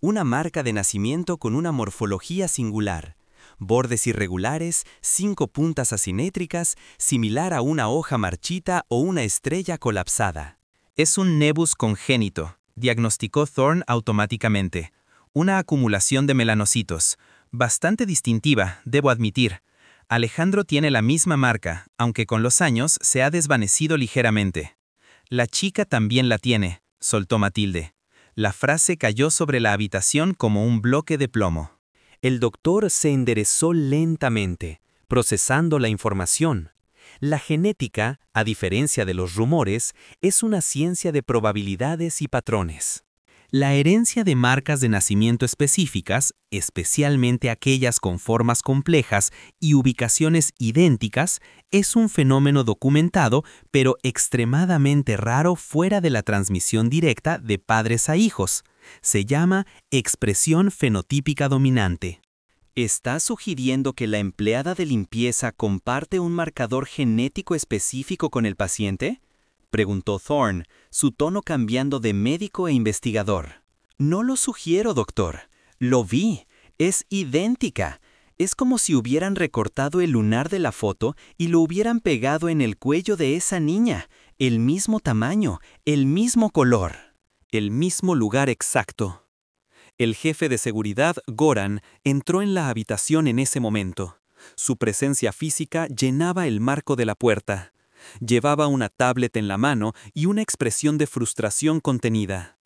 Una marca de nacimiento con una morfología singular. Bordes irregulares, 5 puntas asimétricas, similar a una hoja marchita o una estrella colapsada. «Es un nevus congénito», diagnosticó Thorne automáticamente. «Una acumulación de melanocitos. Bastante distintiva, debo admitir. Alejandro tiene la misma marca, aunque con los años se ha desvanecido ligeramente». «La chica también la tiene», soltó Matilde. La frase cayó sobre la habitación como un bloque de plomo. El doctor se enderezó lentamente, procesando la información. La genética, a diferencia de los rumores, es una ciencia de probabilidades y patrones. La herencia de marcas de nacimiento específicas, especialmente aquellas con formas complejas y ubicaciones idénticas, es un fenómeno documentado, pero extremadamente raro fuera de la transmisión directa de padres a hijos. Se llama expresión fenotípica dominante. ¿Está sugiriendo que la empleada de limpieza comparte un marcador genético específico con el paciente?, preguntó Thorne, su tono cambiando de médico e investigador. «No lo sugiero, doctor. Lo vi. Es idéntica. Es como si hubieran recortado el lunar de la foto y lo hubieran pegado en el cuello de esa niña. El mismo tamaño, el mismo color. El mismo lugar exacto». El jefe de seguridad, Goran, entró en la habitación en ese momento. Su presencia física llenaba el marco de la puerta. Llevaba una tablet en la mano y una expresión de frustración contenida.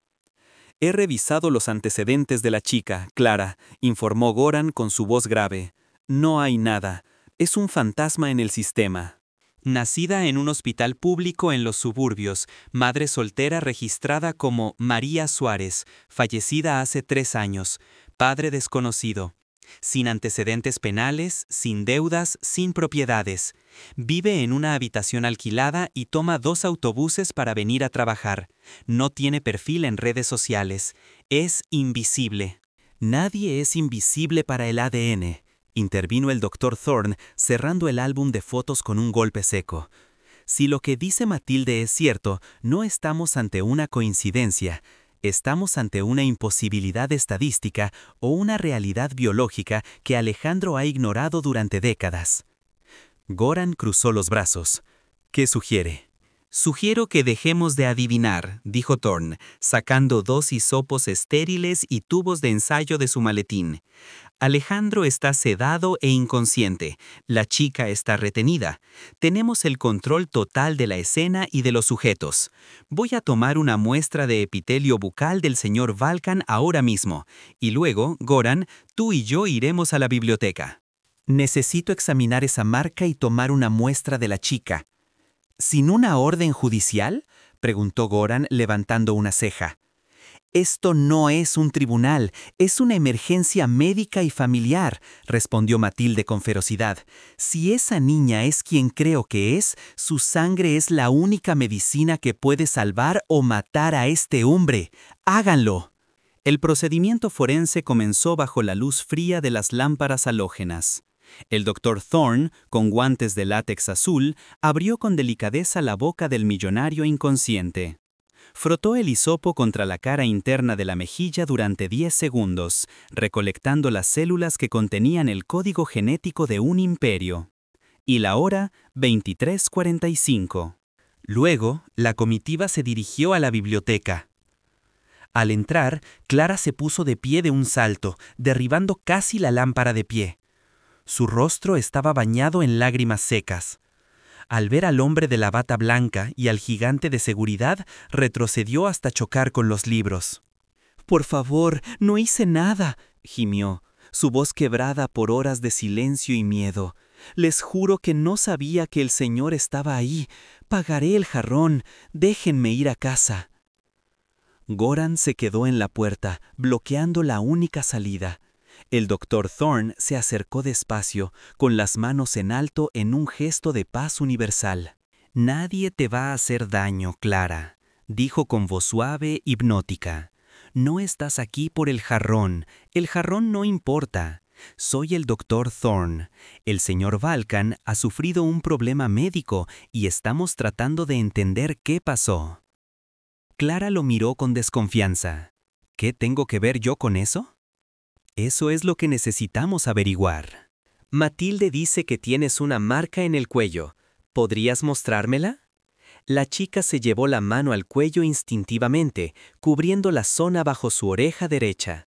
«He revisado los antecedentes de la chica, Clara», informó Goran con su voz grave. «No hay nada. Es un fantasma en el sistema». Nacida en un hospital público en los suburbios, madre soltera registrada como María Suárez, fallecida hace 3 años, padre desconocido. Sin antecedentes penales, sin deudas, sin propiedades. Vive en una habitación alquilada y toma 2 autobuses para venir a trabajar. No tiene perfil en redes sociales. Es invisible. «Nadie es invisible para el ADN», intervino el Dr. Thorne, cerrando el álbum de fotos con un golpe seco. «Si lo que dice Matilde es cierto, no estamos ante una coincidencia. Estamos ante una imposibilidad estadística o una realidad biológica que Alejandro ha ignorado durante décadas». Goran cruzó los brazos. «¿Qué sugiere?» «Sugiero que dejemos de adivinar», dijo Thorne, sacando 2 hisopos estériles y tubos de ensayo de su maletín. «Alejandro está sedado e inconsciente. La chica está retenida. Tenemos el control total de la escena y de los sujetos. Voy a tomar una muestra de epitelio bucal del señor Valkan ahora mismo. Y luego, Goran, tú y yo iremos a la biblioteca». «Necesito examinar esa marca y tomar una muestra de la chica». «¿Sin una orden judicial?», preguntó Goran levantando una ceja. «Esto no es un tribunal, es una emergencia médica y familiar», respondió Matilde con ferocidad. «Si esa niña es quien creo que es, su sangre es la única medicina que puede salvar o matar a este hombre. ¡Háganlo!». El procedimiento forense comenzó bajo la luz fría de las lámparas halógenas. El Dr. Thorne, con guantes de látex azul, abrió con delicadeza la boca del millonario inconsciente. Frotó el hisopo contra la cara interna de la mejilla durante 10 segundos, recolectando las células que contenían el código genético de un imperio. Y la hora, 23:45. Luego, la comitiva se dirigió a la biblioteca. Al entrar, Clara se puso de pie de un salto, derribando casi la lámpara de pie. Su rostro estaba bañado en lágrimas secas. Al ver al hombre de la bata blanca y al gigante de seguridad, retrocedió hasta chocar con los libros. «Por favor, no hice nada», gimió, su voz quebrada por horas de silencio y miedo. «Les juro que no sabía que el señor estaba ahí. Pagaré el jarrón. Déjenme ir a casa». Goran se quedó en la puerta, bloqueando la única salida. El doctor Thorne se acercó despacio, con las manos en alto en un gesto de paz universal. «Nadie te va a hacer daño, Clara», dijo con voz suave, hipnótica. «No estás aquí por el jarrón no importa. Soy el doctor Thorne. El señor Vulcan ha sufrido un problema médico y estamos tratando de entender qué pasó». Clara lo miró con desconfianza. «¿Qué tengo que ver yo con eso?» «Eso es lo que necesitamos averiguar. Matilde dice que tienes una marca en el cuello. ¿Podrías mostrármela?» La chica se llevó la mano al cuello instintivamente, cubriendo la zona bajo su oreja derecha.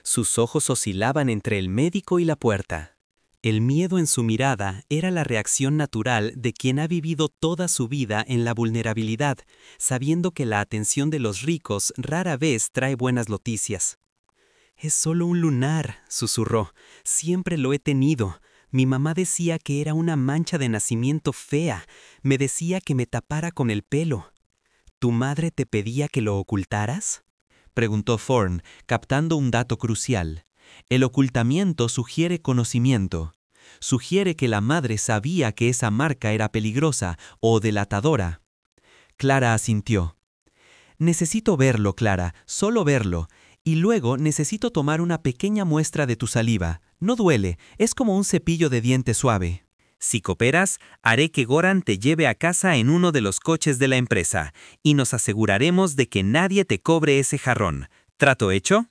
Sus ojos oscilaban entre el médico y la puerta. El miedo en su mirada era la reacción natural de quien ha vivido toda su vida en la vulnerabilidad, sabiendo que la atención de los ricos rara vez trae buenas noticias. «Es solo un lunar», susurró. «Siempre lo he tenido. Mi mamá decía que era una mancha de nacimiento fea. Me decía que me tapara con el pelo». «¿Tu madre te pedía que lo ocultaras?», preguntó Thorne, captando un dato crucial. El ocultamiento sugiere conocimiento. Sugiere que la madre sabía que esa marca era peligrosa o delatadora. Clara asintió. «Necesito verlo, Clara, solo verlo. Y luego necesito tomar una pequeña muestra de tu saliva. No duele, es como un cepillo de dientes suave». «Si cooperas, haré que Goran te lleve a casa en uno de los coches de la empresa, y nos aseguraremos de que nadie te cobre ese jarrón. ¿Trato hecho?».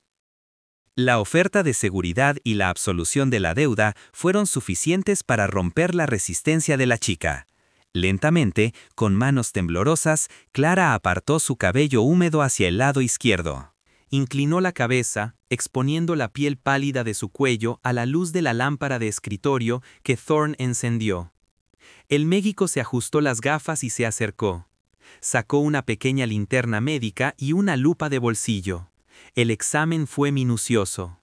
La oferta de seguridad y la absolución de la deuda fueron suficientes para romper la resistencia de la chica. Lentamente, con manos temblorosas, Clara apartó su cabello húmedo hacia el lado izquierdo. Inclinó la cabeza, exponiendo la piel pálida de su cuello a la luz de la lámpara de escritorio que Thorne encendió. El médico se ajustó las gafas y se acercó. Sacó una pequeña linterna médica y una lupa de bolsillo. El examen fue minucioso.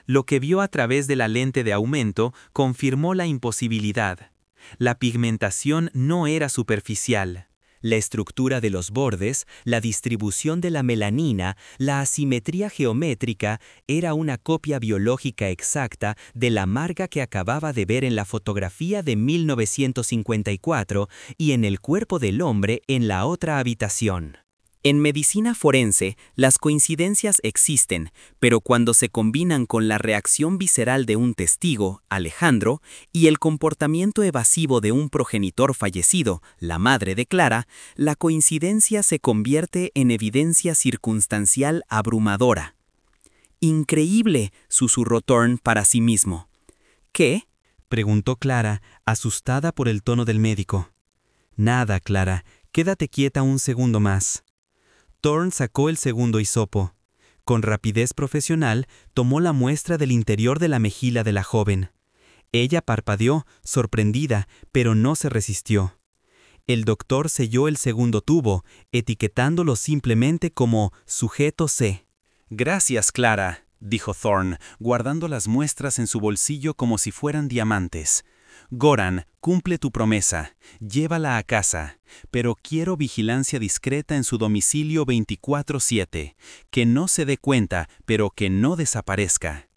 Lo que vio a través de la lente de aumento confirmó la imposibilidad. La pigmentación no era superficial. La estructura de los bordes, la distribución de la melanina, la asimetría geométrica era una copia biológica exacta de la marca que acababa de ver en la fotografía de 1954 y en el cuerpo del hombre en la otra habitación. En medicina forense, las coincidencias existen, pero cuando se combinan con la reacción visceral de un testigo, Alejandro, y el comportamiento evasivo de un progenitor fallecido, la madre de Clara, la coincidencia se convierte en evidencia circunstancial abrumadora. «Increíble», susurró Thorne para sí mismo. «¿Qué?», preguntó Clara, asustada por el tono del médico. «Nada, Clara, quédate quieta un segundo más». Thorne sacó el segundo hisopo. Con rapidez profesional, tomó la muestra del interior de la mejilla de la joven. Ella parpadeó, sorprendida, pero no se resistió. El doctor selló el segundo tubo, etiquetándolo simplemente como sujeto C. «Gracias, Clara», dijo Thorne, guardando las muestras en su bolsillo como si fueran diamantes. «Goran, cumple tu promesa, llévala a casa, pero quiero vigilancia discreta en su domicilio 24/7, que no se dé cuenta, pero que no desaparezca».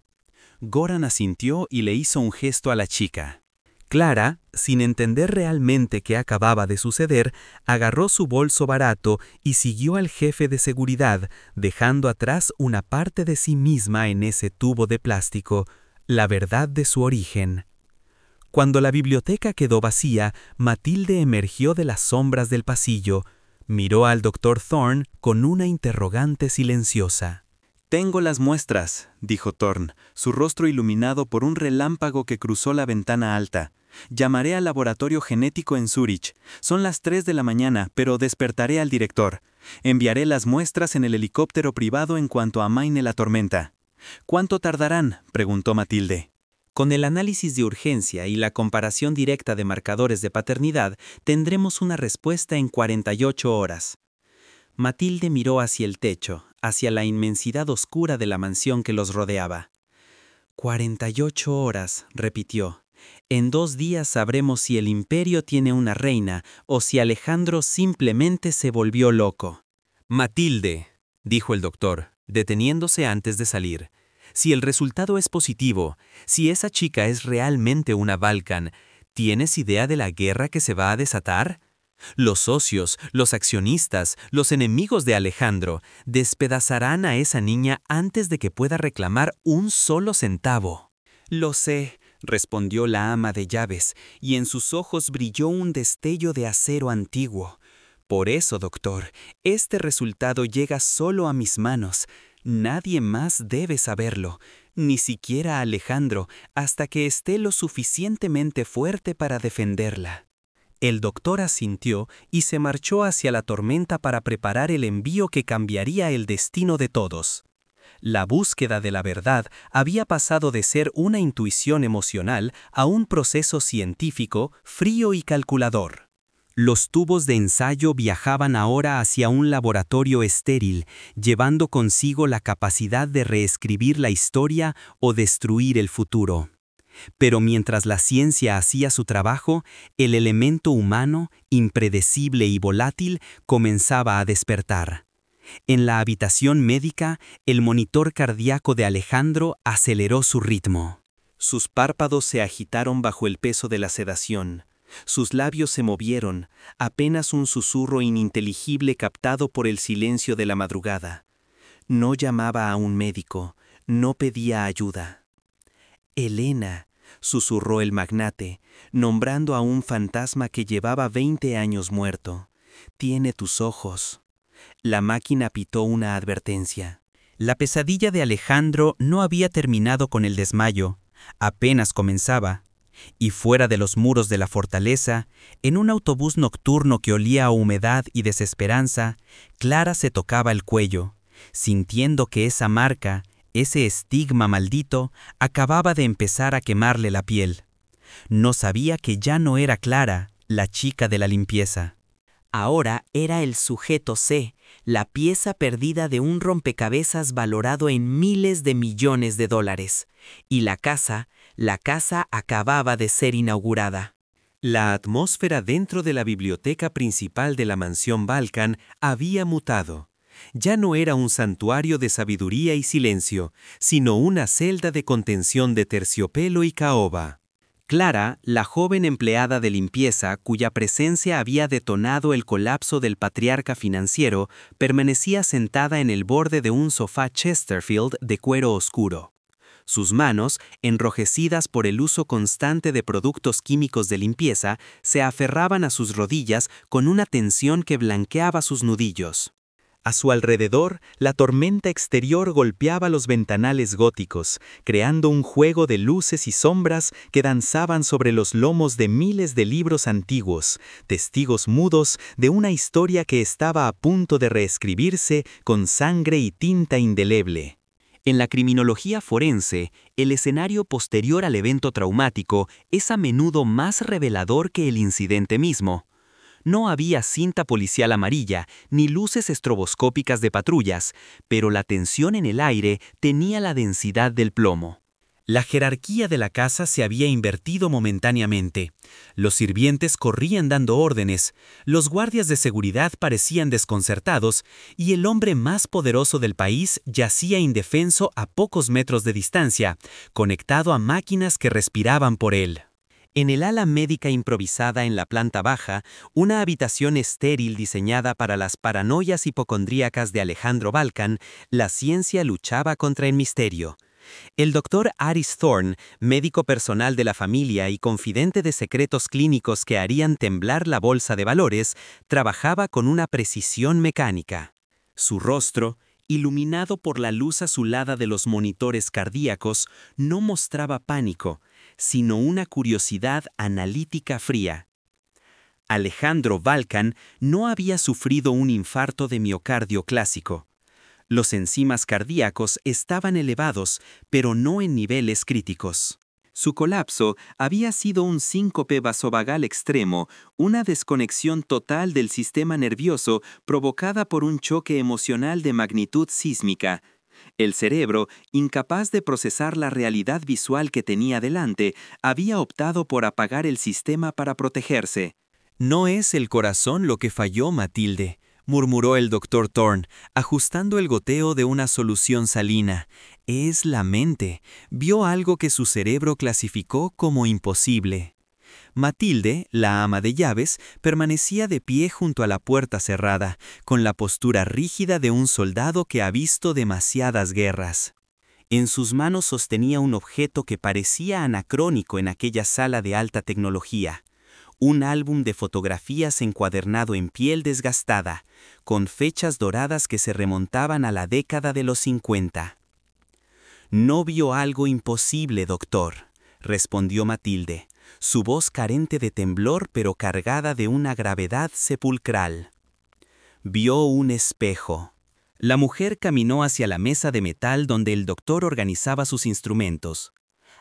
Goran asintió y le hizo un gesto a la chica. Clara, sin entender realmente qué acababa de suceder, agarró su bolso barato y siguió al jefe de seguridad, dejando atrás una parte de sí misma en ese tubo de plástico, la verdad de su origen. Cuando la biblioteca quedó vacía, Matilde emergió de las sombras del pasillo. Miró al doctor Thorne con una interrogante silenciosa. «Tengo las muestras», dijo Thorne, su rostro iluminado por un relámpago que cruzó la ventana alta. «Llamaré al laboratorio genético en Zúrich. Son las 3 de la mañana, pero despertaré al director. Enviaré las muestras en el helicóptero privado en cuanto amaine la tormenta. ¿Cuánto tardarán?, preguntó Matilde. Con el análisis de urgencia y la comparación directa de marcadores de paternidad, tendremos una respuesta en 48 horas. Matilde miró hacia el techo, hacia la inmensidad oscura de la mansión que los rodeaba. 48 horas, repitió. En 2 días sabremos si el imperio tiene una reina o si Alejandro simplemente se volvió loco. Matilde, dijo el doctor, deteniéndose antes de salir. Si el resultado es positivo, si esa chica es realmente una Balkan, ¿tienes idea de la guerra que se va a desatar? Los socios, los accionistas, los enemigos de Alejandro despedazarán a esa niña antes de que pueda reclamar un solo centavo. Lo sé, respondió la ama de llaves, y en sus ojos brilló un destello de acero antiguo. Por eso, doctor, este resultado llega solo a mis manos. Nadie más debe saberlo, ni siquiera Alejandro, hasta que esté lo suficientemente fuerte para defenderla. El doctor asintió y se marchó hacia la tormenta para preparar el envío que cambiaría el destino de todos. La búsqueda de la verdad había pasado de ser una intuición emocional a un proceso científico, frío y calculador. Los tubos de ensayo viajaban ahora hacia un laboratorio estéril, llevando consigo la capacidad de reescribir la historia o destruir el futuro. Pero mientras la ciencia hacía su trabajo, el elemento humano, impredecible y volátil, comenzaba a despertar. En la habitación médica, el monitor cardíaco de Alejandro aceleró su ritmo. Sus párpados se agitaron bajo el peso de la sedación. Sus labios se movieron, apenas un susurro ininteligible captado por el silencio de la madrugada. No llamaba a un médico, no pedía ayuda. «Elena», susurró el magnate, nombrando a un fantasma que llevaba 20 años muerto. «Tiene tus ojos». La máquina pitó una advertencia. La pesadilla de Alejandro no había terminado con el desmayo, apenas comenzaba. Y fuera de los muros de la fortaleza, en un autobús nocturno que olía a humedad y desesperanza, Clara se tocaba el cuello, sintiendo que esa marca, ese estigma maldito, acababa de empezar a quemarle la piel. No sabía que ya no era Clara, la chica de la limpieza. Ahora era el sujeto C, la pieza perdida de un rompecabezas valorado en miles de millones de dólares. Y la casa acababa de ser inaugurada. La atmósfera dentro de la biblioteca principal de la mansión Balkan había mutado. Ya no era un santuario de sabiduría y silencio, sino una celda de contención de terciopelo y caoba. Clara, la joven empleada de limpieza cuya presencia había detonado el colapso del patriarca financiero, permanecía sentada en el borde de un sofá Chesterfield de cuero oscuro. Sus manos, enrojecidas por el uso constante de productos químicos de limpieza, se aferraban a sus rodillas con una tensión que blanqueaba sus nudillos. A su alrededor, la tormenta exterior golpeaba los ventanales góticos, creando un juego de luces y sombras que danzaban sobre los lomos de miles de libros antiguos, testigos mudos de una historia que estaba a punto de reescribirse con sangre y tinta indeleble. En la criminología forense, el escenario posterior al evento traumático es a menudo más revelador que el incidente mismo. No había cinta policial amarilla ni luces estroboscópicas de patrullas, pero la tensión en el aire tenía la densidad del plomo. La jerarquía de la casa se había invertido momentáneamente. Los sirvientes corrían dando órdenes, los guardias de seguridad parecían desconcertados y el hombre más poderoso del país yacía indefenso a pocos metros de distancia, conectado a máquinas que respiraban por él. En el ala médica improvisada en la planta baja, una habitación estéril diseñada para las paranoias hipocondríacas de Alejandro Balkan, la ciencia luchaba contra el misterio. El doctor Aris Thorne, médico personal de la familia y confidente de secretos clínicos que harían temblar la bolsa de valores, trabajaba con una precisión mecánica. Su rostro, iluminado por la luz azulada de los monitores cardíacos, no mostraba pánico, sino una curiosidad analítica fría. Alejandro Valcan no había sufrido un infarto de miocardio clásico. Los enzimas cardíacos estaban elevados, pero no en niveles críticos. Su colapso había sido un síncope vasovagal extremo, una desconexión total del sistema nervioso provocada por un choque emocional de magnitud sísmica. El cerebro, incapaz de procesar la realidad visual que tenía delante, había optado por apagar el sistema para protegerse. No es el corazón lo que falló, Matilde, murmuró el doctor Thorne, ajustando el goteo de una solución salina. Es la mente. Vio algo que su cerebro clasificó como imposible. Matilde, la ama de llaves, permanecía de pie junto a la puerta cerrada, con la postura rígida de un soldado que ha visto demasiadas guerras. En sus manos sostenía un objeto que parecía anacrónico en aquella sala de alta tecnología. Un álbum de fotografías encuadernado en piel desgastada, con fechas doradas que se remontaban a la década de los 50. «No vio algo imposible, doctor», respondió Matilde, su voz carente de temblor pero cargada de una gravedad sepulcral. «Vio un espejo». La mujer caminó hacia la mesa de metal donde el doctor organizaba sus instrumentos.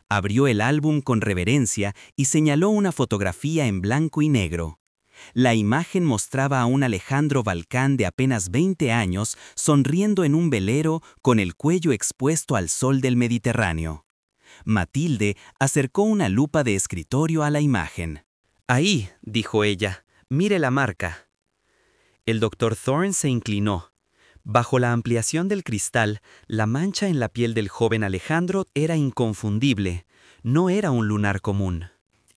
Abrió el álbum con reverencia y señaló una fotografía en blanco y negro. La imagen mostraba a un Alejandro Valcan de apenas 20 años sonriendo en un velero con el cuello expuesto al sol del Mediterráneo. Matilde acercó una lupa de escritorio a la imagen. «Ahí», dijo ella, «mire la marca». El doctor Thorne se inclinó. Bajo la ampliación del cristal, la mancha en la piel del joven Alejandro era inconfundible. No era un lunar común.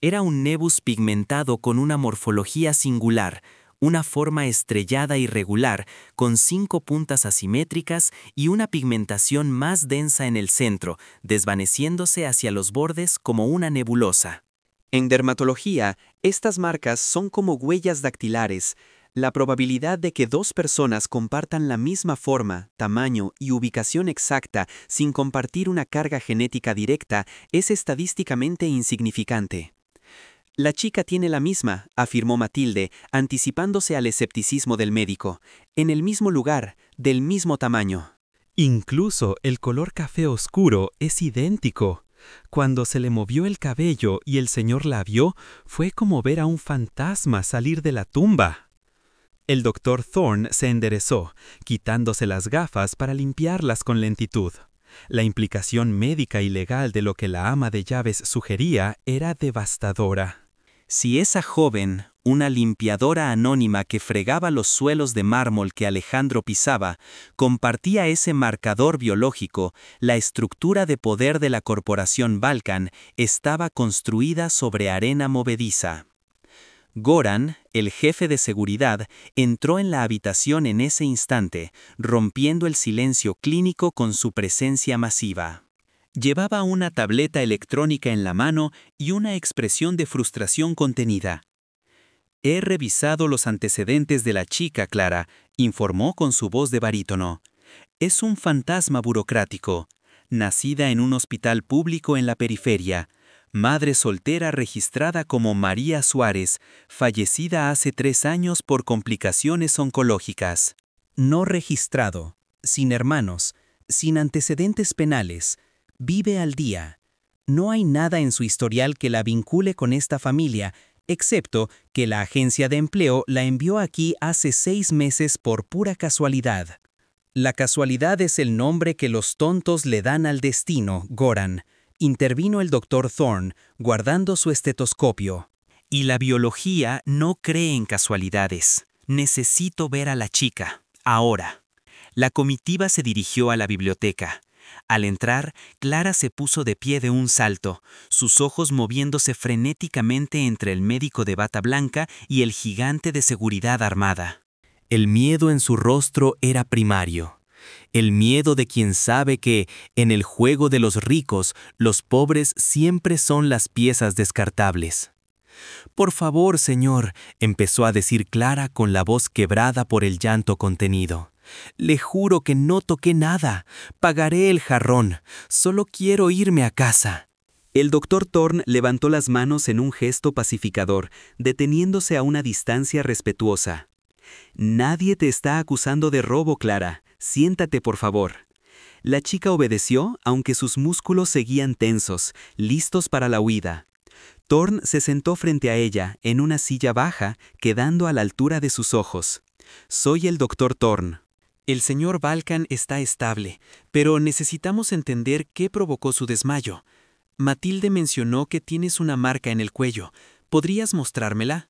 Era un nebus pigmentado con una morfología singular, una forma estrellada irregular, con 5 puntas asimétricas y una pigmentación más densa en el centro, desvaneciéndose hacia los bordes como una nebulosa. En dermatología, estas marcas son como huellas dactilares. La probabilidad de que 2 personas compartan la misma forma, tamaño y ubicación exacta sin compartir una carga genética directa es estadísticamente insignificante. «La chica tiene la misma», afirmó Matilde, anticipándose al escepticismo del médico. «En el mismo lugar, del mismo tamaño». Incluso el color café oscuro es idéntico. Cuando se le movió el cabello y el señor la vio, fue como ver a un fantasma salir de la tumba. El doctor Thorne se enderezó, quitándose las gafas para limpiarlas con lentitud. La implicación médica y legal de lo que la ama de llaves sugería era devastadora. Si esa joven, una limpiadora anónima que fregaba los suelos de mármol que Alejandro pisaba, compartía ese marcador biológico, la estructura de poder de la corporación Valcan estaba construida sobre arena movediza. Goran, el jefe de seguridad, entró en la habitación en ese instante, rompiendo el silencio clínico con su presencia masiva. Llevaba una tableta electrónica en la mano y una expresión de frustración contenida. «He revisado los antecedentes de la chica, Clara», informó con su voz de barítono. «Es un fantasma burocrático. Nacida en un hospital público en la periferia. Madre soltera registrada como María Suárez, fallecida hace 3 años por complicaciones oncológicas. No registrado, sin hermanos, sin antecedentes penales. Vive al día. No hay nada en su historial que la vincule con esta familia, excepto que la agencia de empleo la envió aquí hace 6 meses por pura casualidad. La casualidad es el nombre que los tontos le dan al destino, Goran», intervino el doctor Thorne, guardando su estetoscopio. «Y la biología no cree en casualidades. Necesito ver a la chica, ahora». La comitiva se dirigió a la biblioteca. Al entrar, Clara se puso de pie de un salto, sus ojos moviéndose frenéticamente entre el médico de bata blanca y el gigante de seguridad armada. El miedo en su rostro era primario. El miedo de quien sabe que, en el juego de los ricos, los pobres siempre son las piezas descartables. «Por favor, señor», empezó a decir Clara con la voz quebrada por el llanto contenido. «Le juro que no toqué nada. Pagaré el jarrón. Solo quiero irme a casa». El doctor Thorne levantó las manos en un gesto pacificador, deteniéndose a una distancia respetuosa. Nadie te está acusando de robo, Clara. Siéntate, por favor. La chica obedeció, aunque sus músculos seguían tensos, listos para la huida. Thorne se sentó frente a ella, en una silla baja, quedando a la altura de sus ojos. Soy el doctor Thorne. El señor Valkan está estable, pero necesitamos entender qué provocó su desmayo. Matilde mencionó que tienes una marca en el cuello. ¿Podrías mostrármela?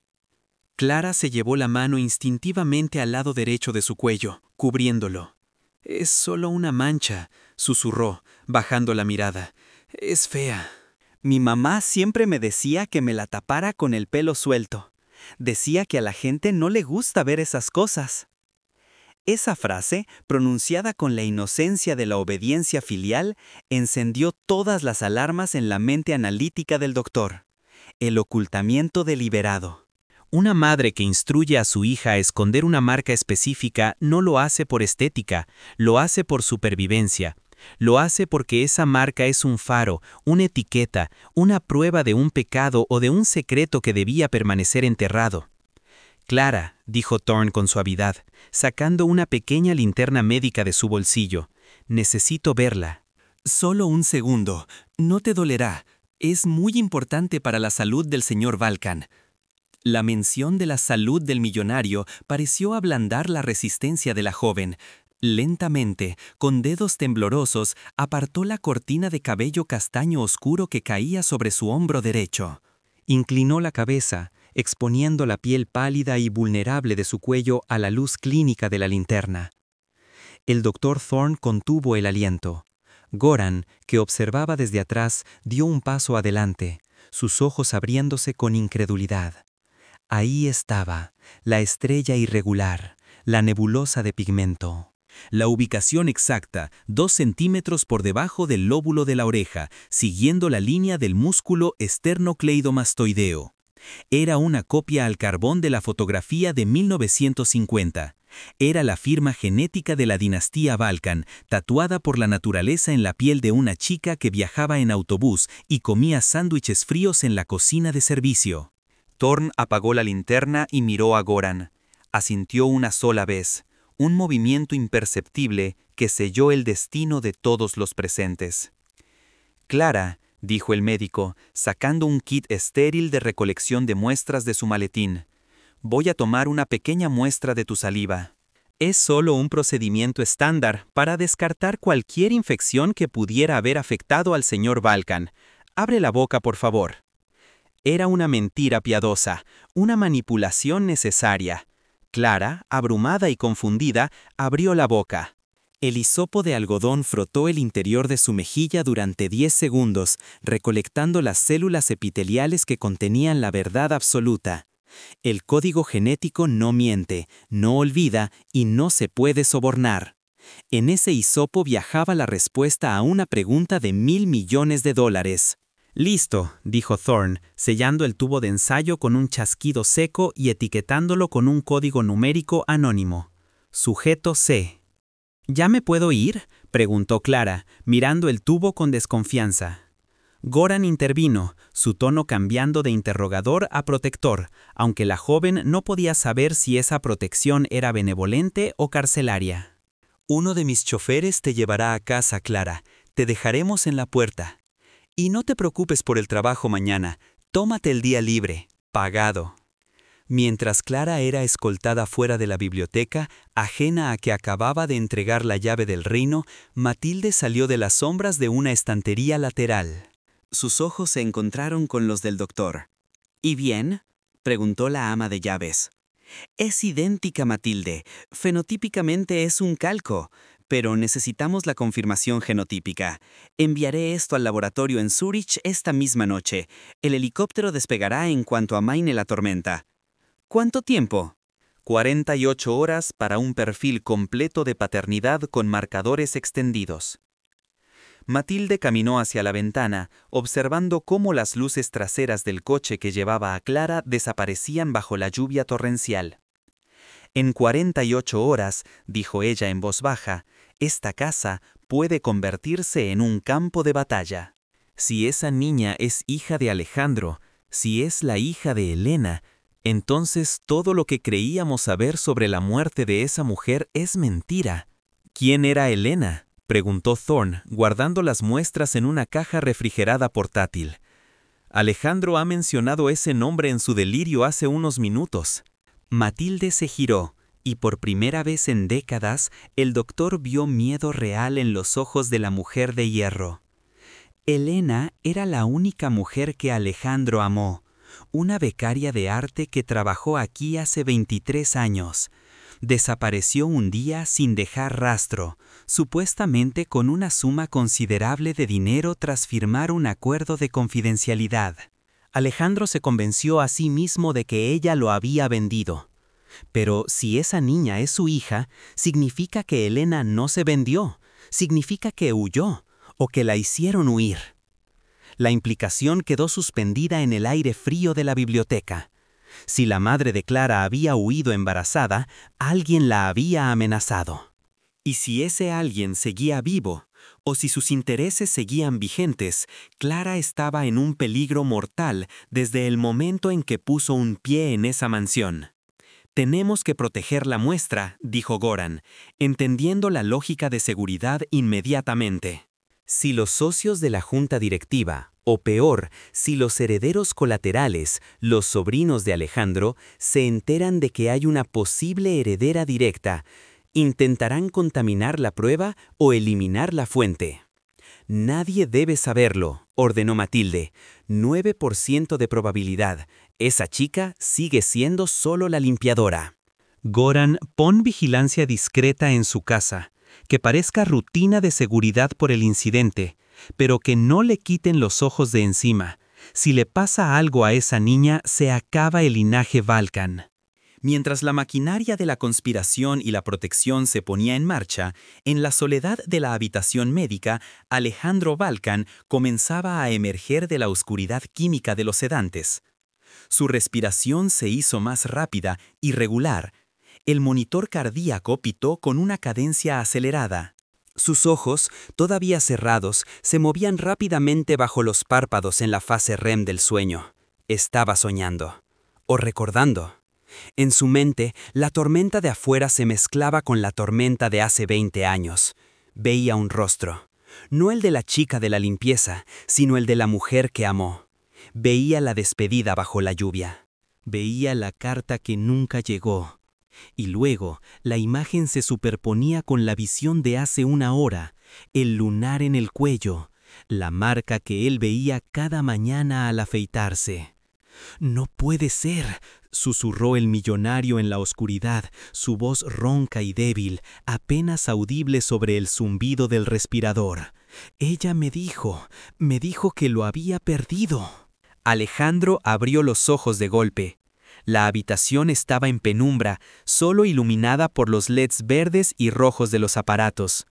Clara se llevó la mano instintivamente al lado derecho de su cuello, cubriéndolo. Es solo una mancha, susurró, bajando la mirada. Es fea. Mi mamá siempre me decía que me la tapara con el pelo suelto. Decía que a la gente no le gusta ver esas cosas. Esa frase, pronunciada con la inocencia de la obediencia filial, encendió todas las alarmas en la mente analítica del doctor. El ocultamiento deliberado. Una madre que instruye a su hija a esconder una marca específica no lo hace por estética, lo hace por supervivencia. Lo hace porque esa marca es un faro, una etiqueta, una prueba de un pecado o de un secreto que debía permanecer enterrado. Clara, dijo Thorne con suavidad, sacando una pequeña linterna médica de su bolsillo. Necesito verla. Solo un segundo. No te dolerá. Es muy importante para la salud del señor Valkan. La mención de la salud del millonario pareció ablandar la resistencia de la joven. Lentamente, con dedos temblorosos, apartó la cortina de cabello castaño oscuro que caía sobre su hombro derecho. Inclinó la cabeza, exponiendo la piel pálida y vulnerable de su cuello a la luz clínica de la linterna. El doctor Thorne contuvo el aliento. Goran, que observaba desde atrás, dio un paso adelante, sus ojos abriéndose con incredulidad. Ahí estaba, la estrella irregular, la nebulosa de pigmento. La ubicación exacta, 2 centímetros por debajo del lóbulo de la oreja, siguiendo la línea del músculo esternocleidomastoideo. Era una copia al carbón de la fotografía de 1950. Era la firma genética de la dinastía Valkan, tatuada por la naturaleza en la piel de una chica que viajaba en autobús y comía sándwiches fríos en la cocina de servicio. Thorne apagó la linterna y miró a Goran. Asintió una sola vez, un movimiento imperceptible que selló el destino de todos los presentes. Clara, dijo el médico, sacando un kit estéril de recolección de muestras de su maletín. Voy a tomar una pequeña muestra de tu saliva. Es solo un procedimiento estándar para descartar cualquier infección que pudiera haber afectado al señor Valkan. Abre la boca, por favor. Era una mentira piadosa, una manipulación necesaria. Clara, abrumada y confundida, abrió la boca. El hisopo de algodón frotó el interior de su mejilla durante 10 segundos, recolectando las células epiteliales que contenían la verdad absoluta. El código genético no miente, no olvida y no se puede sobornar. En ese hisopo viajaba la respuesta a una pregunta de $1.000 millones. Listo, dijo Thorne, sellando el tubo de ensayo con un chasquido seco y etiquetándolo con un código numérico anónimo. Sujeto C. ¿Ya me puedo ir?, preguntó Clara, mirando el tubo con desconfianza. Goran intervino, su tono cambiando de interrogador a protector, aunque la joven no podía saber si esa protección era benevolente o carcelaria. Uno de mis choferes te llevará a casa, Clara. Te dejaremos en la puerta. Y no te preocupes por el trabajo mañana. Tómate el día libre, pagado. Mientras Clara era escoltada fuera de la biblioteca, ajena a que acababa de entregar la llave del reino, Matilde salió de las sombras de una estantería lateral. Sus ojos se encontraron con los del doctor. ¿Y bien?, preguntó la ama de llaves. Es idéntica, Matilde. Fenotípicamente es un calco, pero necesitamos la confirmación genotípica. Enviaré esto al laboratorio en Zúrich esta misma noche. El helicóptero despegará en cuanto amaine la tormenta. ¿Cuánto tiempo? 48 horas para un perfil completo de paternidad con marcadores extendidos. Matilde caminó hacia la ventana, observando cómo las luces traseras del coche que llevaba a Clara desaparecían bajo la lluvia torrencial. En 48 horas, dijo ella en voz baja, esta casa puede convertirse en un campo de batalla. Si esa niña es hija de Alejandro, si es la hija de Helena, entonces todo lo que creíamos saber sobre la muerte de esa mujer es mentira. ¿Quién era Helena?, preguntó Thorne, guardando las muestras en una caja refrigerada portátil. Alejandro ha mencionado ese nombre en su delirio hace unos minutos. Matilde se giró, y por primera vez en décadas, el doctor vio miedo real en los ojos de la mujer de hierro. Helena era la única mujer que Alejandro amó, una becaria de arte que trabajó aquí hace 23 años. Desapareció un día sin dejar rastro, supuestamente con una suma considerable de dinero tras firmar un acuerdo de confidencialidad. Alejandro se convenció a sí mismo de que ella lo había vendido. Pero si esa niña es su hija, significa que Helena no se vendió, significa que huyó, o que la hicieron huir. La implicación quedó suspendida en el aire frío de la biblioteca. Si la madre de Clara había huido embarazada, alguien la había amenazado. Y si ese alguien seguía vivo, o si sus intereses seguían vigentes, Clara estaba en un peligro mortal desde el momento en que puso un pie en esa mansión. «Tenemos que proteger la muestra», dijo Goran, entendiendo la lógica de seguridad inmediatamente. Si los socios de la junta directiva, o peor, si los herederos colaterales, los sobrinos de Alejandro, se enteran de que hay una posible heredera directa, intentarán contaminar la prueba o eliminar la fuente. «Nadie debe saberlo», ordenó Matilde. 9% de probabilidad. Esa chica sigue siendo solo la limpiadora. Goran, pon vigilancia discreta en su casa, que parezca rutina de seguridad por el incidente, pero que no le quiten los ojos de encima. Si le pasa algo a esa niña, se acaba el linaje Valkan. Mientras la maquinaria de la conspiración y la protección se ponía en marcha, en la soledad de la habitación médica, Alejandro Valkan comenzaba a emerger de la oscuridad química de los sedantes. Su respiración se hizo más rápida y regular. El monitor cardíaco pitó con una cadencia acelerada. Sus ojos, todavía cerrados, se movían rápidamente bajo los párpados en la fase REM del sueño. Estaba soñando. O recordando. En su mente, la tormenta de afuera se mezclaba con la tormenta de hace 20 años. Veía un rostro. No el de la chica de la limpieza, sino el de la mujer que amó. Veía la despedida bajo la lluvia. Veía la carta que nunca llegó. Y luego, la imagen se superponía con la visión de hace una hora, el lunar en el cuello, la marca que él veía cada mañana al afeitarse. «No puede ser», susurró el millonario en la oscuridad, su voz ronca y débil, apenas audible sobre el zumbido del respirador. «Ella me dijo que lo había perdido». Alejandro abrió los ojos de golpe. La habitación estaba en penumbra, solo iluminada por los LEDs verdes y rojos de los aparatos.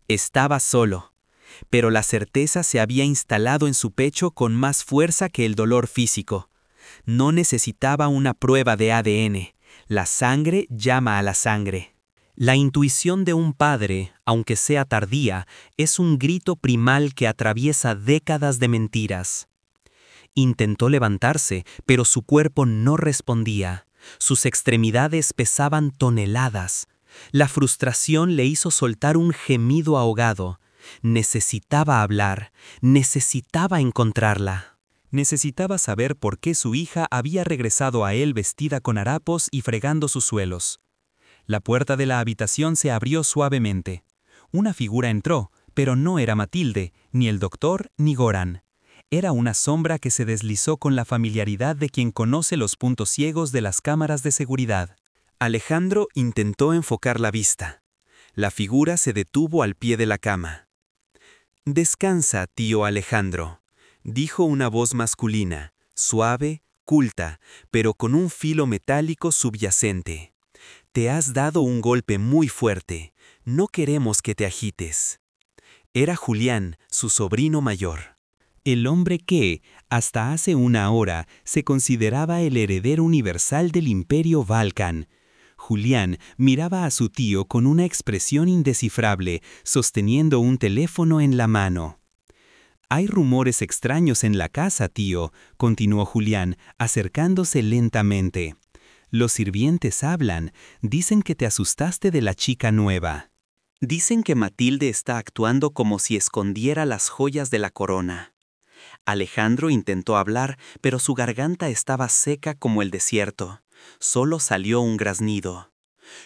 Estaba solo, pero la certeza se había instalado en su pecho con más fuerza que el dolor físico. No necesitaba una prueba de ADN. La sangre llama a la sangre. La intuición de un padre, aunque sea tardía, es un grito primal que atraviesa décadas de mentiras. Intentó levantarse, pero su cuerpo no respondía. Sus extremidades pesaban toneladas. La frustración le hizo soltar un gemido ahogado. Necesitaba hablar, necesitaba encontrarla. Necesitaba saber por qué su hija había regresado a él vestida con harapos y fregando sus suelos. La puerta de la habitación se abrió suavemente. Una figura entró, pero no era Matilde, ni el doctor, ni Goran. Era una sombra que se deslizó con la familiaridad de quien conoce los puntos ciegos de las cámaras de seguridad. Alejandro intentó enfocar la vista. La figura se detuvo al pie de la cama. «Descansa, tío Alejandro», dijo una voz masculina, suave, culta, pero con un filo metálico subyacente. «Te has dado un golpe muy fuerte. No queremos que te agites». Era Julián, su sobrino mayor. El hombre que, hasta hace una hora, se consideraba el heredero universal del Imperio Valkan. Julián miraba a su tío con una expresión indescifrable, sosteniendo un teléfono en la mano. Hay rumores extraños en la casa, tío, continuó Julián, acercándose lentamente. Los sirvientes hablan, dicen que te asustaste de la chica nueva. Dicen que Matilde está actuando como si escondiera las joyas de la corona. Alejandro intentó hablar, pero su garganta estaba seca como el desierto. Solo salió un graznido.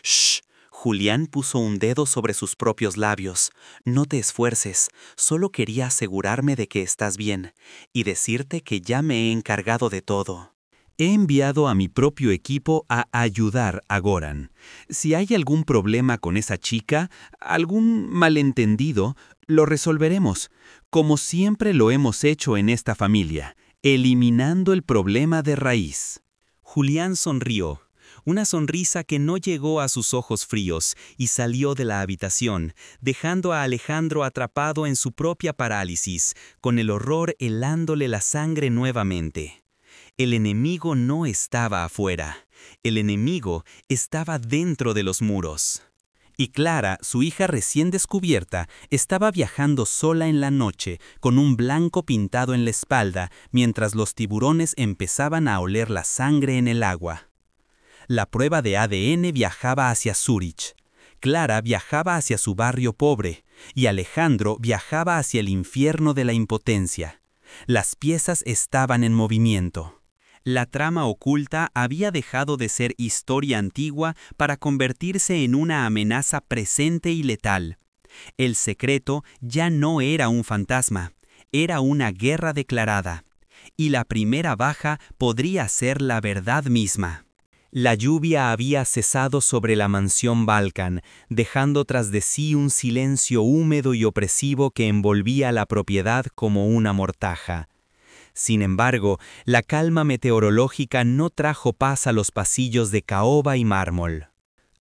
¡Shh! Julián puso un dedo sobre sus propios labios. No te esfuerces, solo quería asegurarme de que estás bien y decirte que ya me he encargado de todo. He enviado a mi propio equipo a ayudar a Goran. Si hay algún problema con esa chica, algún malentendido, lo resolveremos, como siempre lo hemos hecho en esta familia, eliminando el problema de raíz. Julián sonrió, una sonrisa que no llegó a sus ojos fríos, y salió de la habitación, dejando a Alejandro atrapado en su propia parálisis, con el horror helándole la sangre nuevamente. El enemigo no estaba afuera, el enemigo estaba dentro de los muros. Y Clara, su hija recién descubierta, estaba viajando sola en la noche, con un blanco pintado en la espalda, mientras los tiburones empezaban a oler la sangre en el agua. La prueba de ADN viajaba hacia Zúrich. Clara viajaba hacia su barrio pobre, y Alejandro viajaba hacia el infierno de la impotencia. Las piezas estaban en movimiento. La trama oculta había dejado de ser historia antigua para convertirse en una amenaza presente y letal. El secreto ya no era un fantasma, era una guerra declarada. Y la primera baja podría ser la verdad misma. La lluvia había cesado sobre la mansión Balkan, dejando tras de sí un silencio húmedo y opresivo que envolvía la propiedad como una mortaja. Sin embargo, la calma meteorológica no trajo paz a los pasillos de caoba y mármol.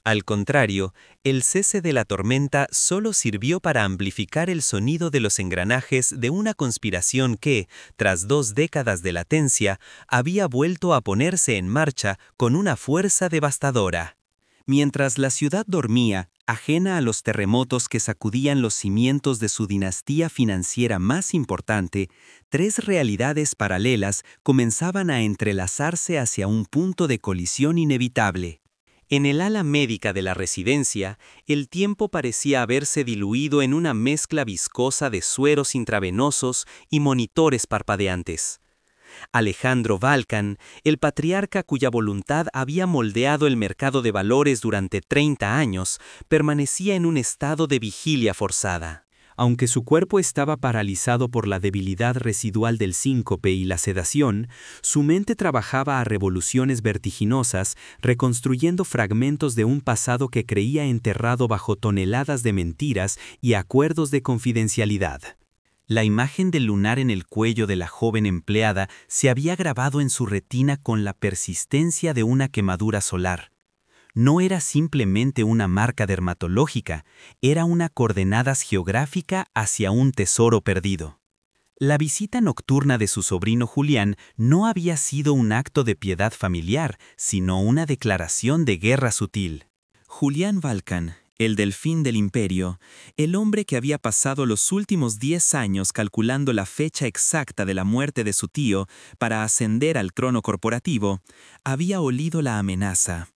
Al contrario, el cese de la tormenta solo sirvió para amplificar el sonido de los engranajes de una conspiración que, tras 2 décadas de latencia, había vuelto a ponerse en marcha con una fuerza devastadora. Mientras la ciudad dormía, ajena a los terremotos que sacudían los cimientos de su dinastía financiera más importante, 3 realidades paralelas comenzaban a entrelazarse hacia un punto de colisión inevitable. En el ala médica de la residencia, el tiempo parecía haberse diluido en una mezcla viscosa de sueros intravenosos y monitores parpadeantes. Alejandro Balkan, el patriarca cuya voluntad había moldeado el mercado de valores durante 30 años, permanecía en un estado de vigilia forzada. Aunque su cuerpo estaba paralizado por la debilidad residual del síncope y la sedación, su mente trabajaba a revoluciones vertiginosas, reconstruyendo fragmentos de un pasado que creía enterrado bajo toneladas de mentiras y acuerdos de confidencialidad. La imagen del lunar en el cuello de la joven empleada se había grabado en su retina con la persistencia de una quemadura solar. No era simplemente una marca dermatológica, era una coordenada geográfica hacia un tesoro perdido. La visita nocturna de su sobrino Julián no había sido un acto de piedad familiar, sino una declaración de guerra sutil. Julián Balkan, el delfín del imperio, el hombre que había pasado los últimos 10 años calculando la fecha exacta de la muerte de su tío para ascender al trono corporativo, había olido la amenaza.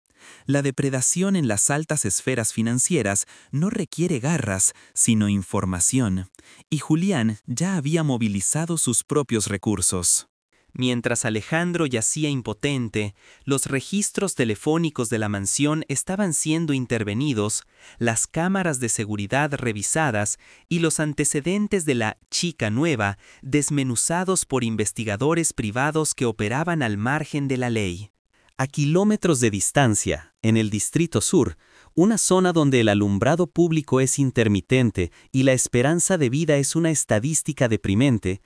La depredación en las altas esferas financieras no requiere garras, sino información, y Julián ya había movilizado sus propios recursos. Mientras Alejandro yacía impotente, los registros telefónicos de la mansión estaban siendo intervenidos, las cámaras de seguridad revisadas y los antecedentes de la chica nueva desmenuzados por investigadores privados que operaban al margen de la ley. A kilómetros de distancia, en el Distrito Sur, una zona donde el alumbrado público es intermitente y la esperanza de vida es una estadística deprimente,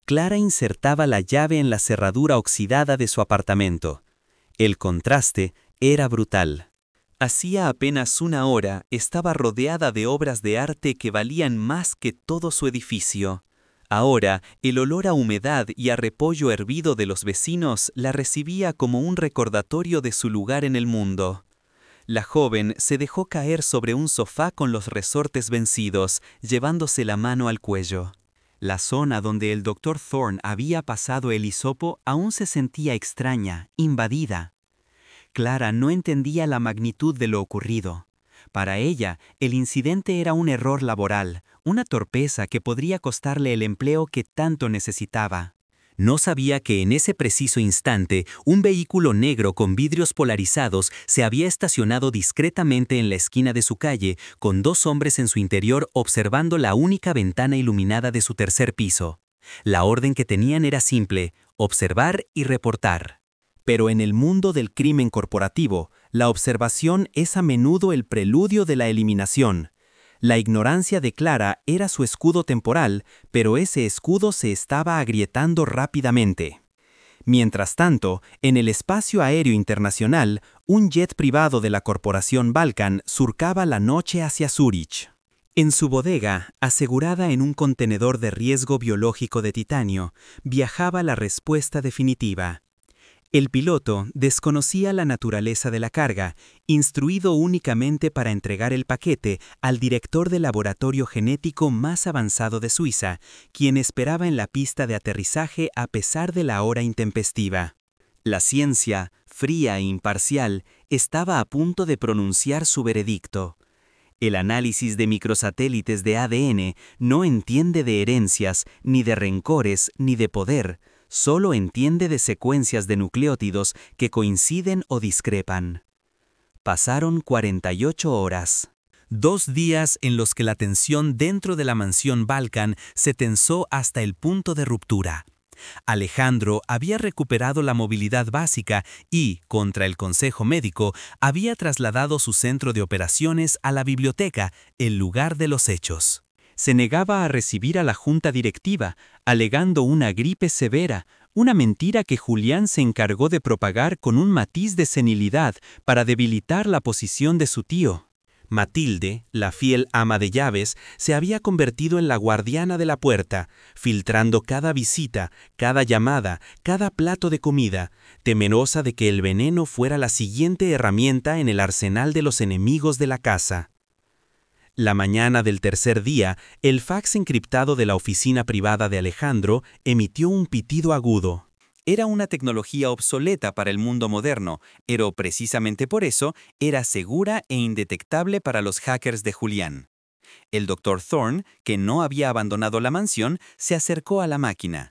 Clara insertaba la llave en la cerradura oxidada de su apartamento. El contraste era brutal. Hacía apenas 1 hora estaba rodeada de obras de arte que valían más que todo su edificio. Ahora, el olor a humedad y a repollo hervido de los vecinos la recibía como un recordatorio de su lugar en el mundo. La joven se dejó caer sobre un sofá con los resortes vencidos, llevándose la mano al cuello. La zona donde el Dr. Thorne había pasado el hisopo aún se sentía extraña, invadida. Clara no entendía la magnitud de lo ocurrido. Para ella, el incidente era un error laboral, una torpeza que podría costarle el empleo que tanto necesitaba. No sabía que en ese preciso instante, un vehículo negro con vidrios polarizados se había estacionado discretamente en la esquina de su calle, con 2 hombres en su interior observando la única ventana iluminada de su tercer piso. La orden que tenían era simple: observar y reportar. Pero en el mundo del crimen corporativo, la observación es a menudo el preludio de la eliminación. La ignorancia de Clara era su escudo temporal, pero ese escudo se estaba agrietando rápidamente. Mientras tanto, en el espacio aéreo internacional, un jet privado de la corporación Balkan surcaba la noche hacia Zúrich. En su bodega, asegurada en un contenedor de riesgo biológico de titanio, viajaba la respuesta definitiva. El piloto desconocía la naturaleza de la carga, instruido únicamente para entregar el paquete al director del laboratorio genético más avanzado de Suiza, quien esperaba en la pista de aterrizaje a pesar de la hora intempestiva. La ciencia, fría e imparcial, estaba a punto de pronunciar su veredicto. El análisis de microsatélites de ADN no entiende de herencias, ni de rencores, ni de poder. Solo entiende de secuencias de nucleótidos que coinciden o discrepan. Pasaron 48 horas. 2 días en los que la tensión dentro de la mansión Balkan se tensó hasta el punto de ruptura. Alejandro había recuperado la movilidad básica y, contra el consejo médico, había trasladado su centro de operaciones a la biblioteca, el lugar de los hechos. Se negaba a recibir a la junta directiva, alegando una gripe severa, una mentira que Julián se encargó de propagar con un matiz de senilidad para debilitar la posición de su tío. Matilde, la fiel ama de llaves, se había convertido en la guardiana de la puerta, filtrando cada visita, cada llamada, cada plato de comida, temerosa de que el veneno fuera la siguiente herramienta en el arsenal de los enemigos de la casa. La mañana del tercer día, el fax encriptado de la oficina privada de Alejandro emitió un pitido agudo. Era una tecnología obsoleta para el mundo moderno, pero precisamente por eso era segura e indetectable para los hackers de Julián. El Dr. Thorne, que no había abandonado la mansión, se acercó a la máquina.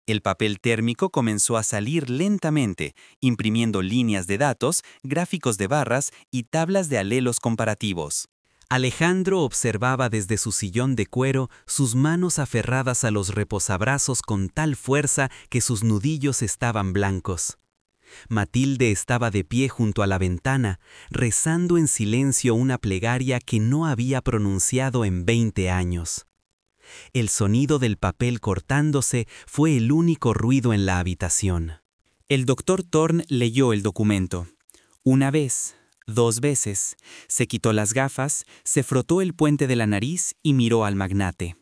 El papel térmico comenzó a salir lentamente, imprimiendo líneas de datos, gráficos de barras y tablas de alelos comparativos. Alejandro observaba desde su sillón de cuero sus manos aferradas a los reposabrazos con tal fuerza que sus nudillos estaban blancos. Matilde estaba de pie junto a la ventana, rezando en silencio una plegaria que no había pronunciado en 20 años. El sonido del papel cortándose fue el único ruido en la habitación. El Dr. Thorne leyó el documento. Una vez, 2 veces, se quitó las gafas, se frotó el puente de la nariz y miró al magnate.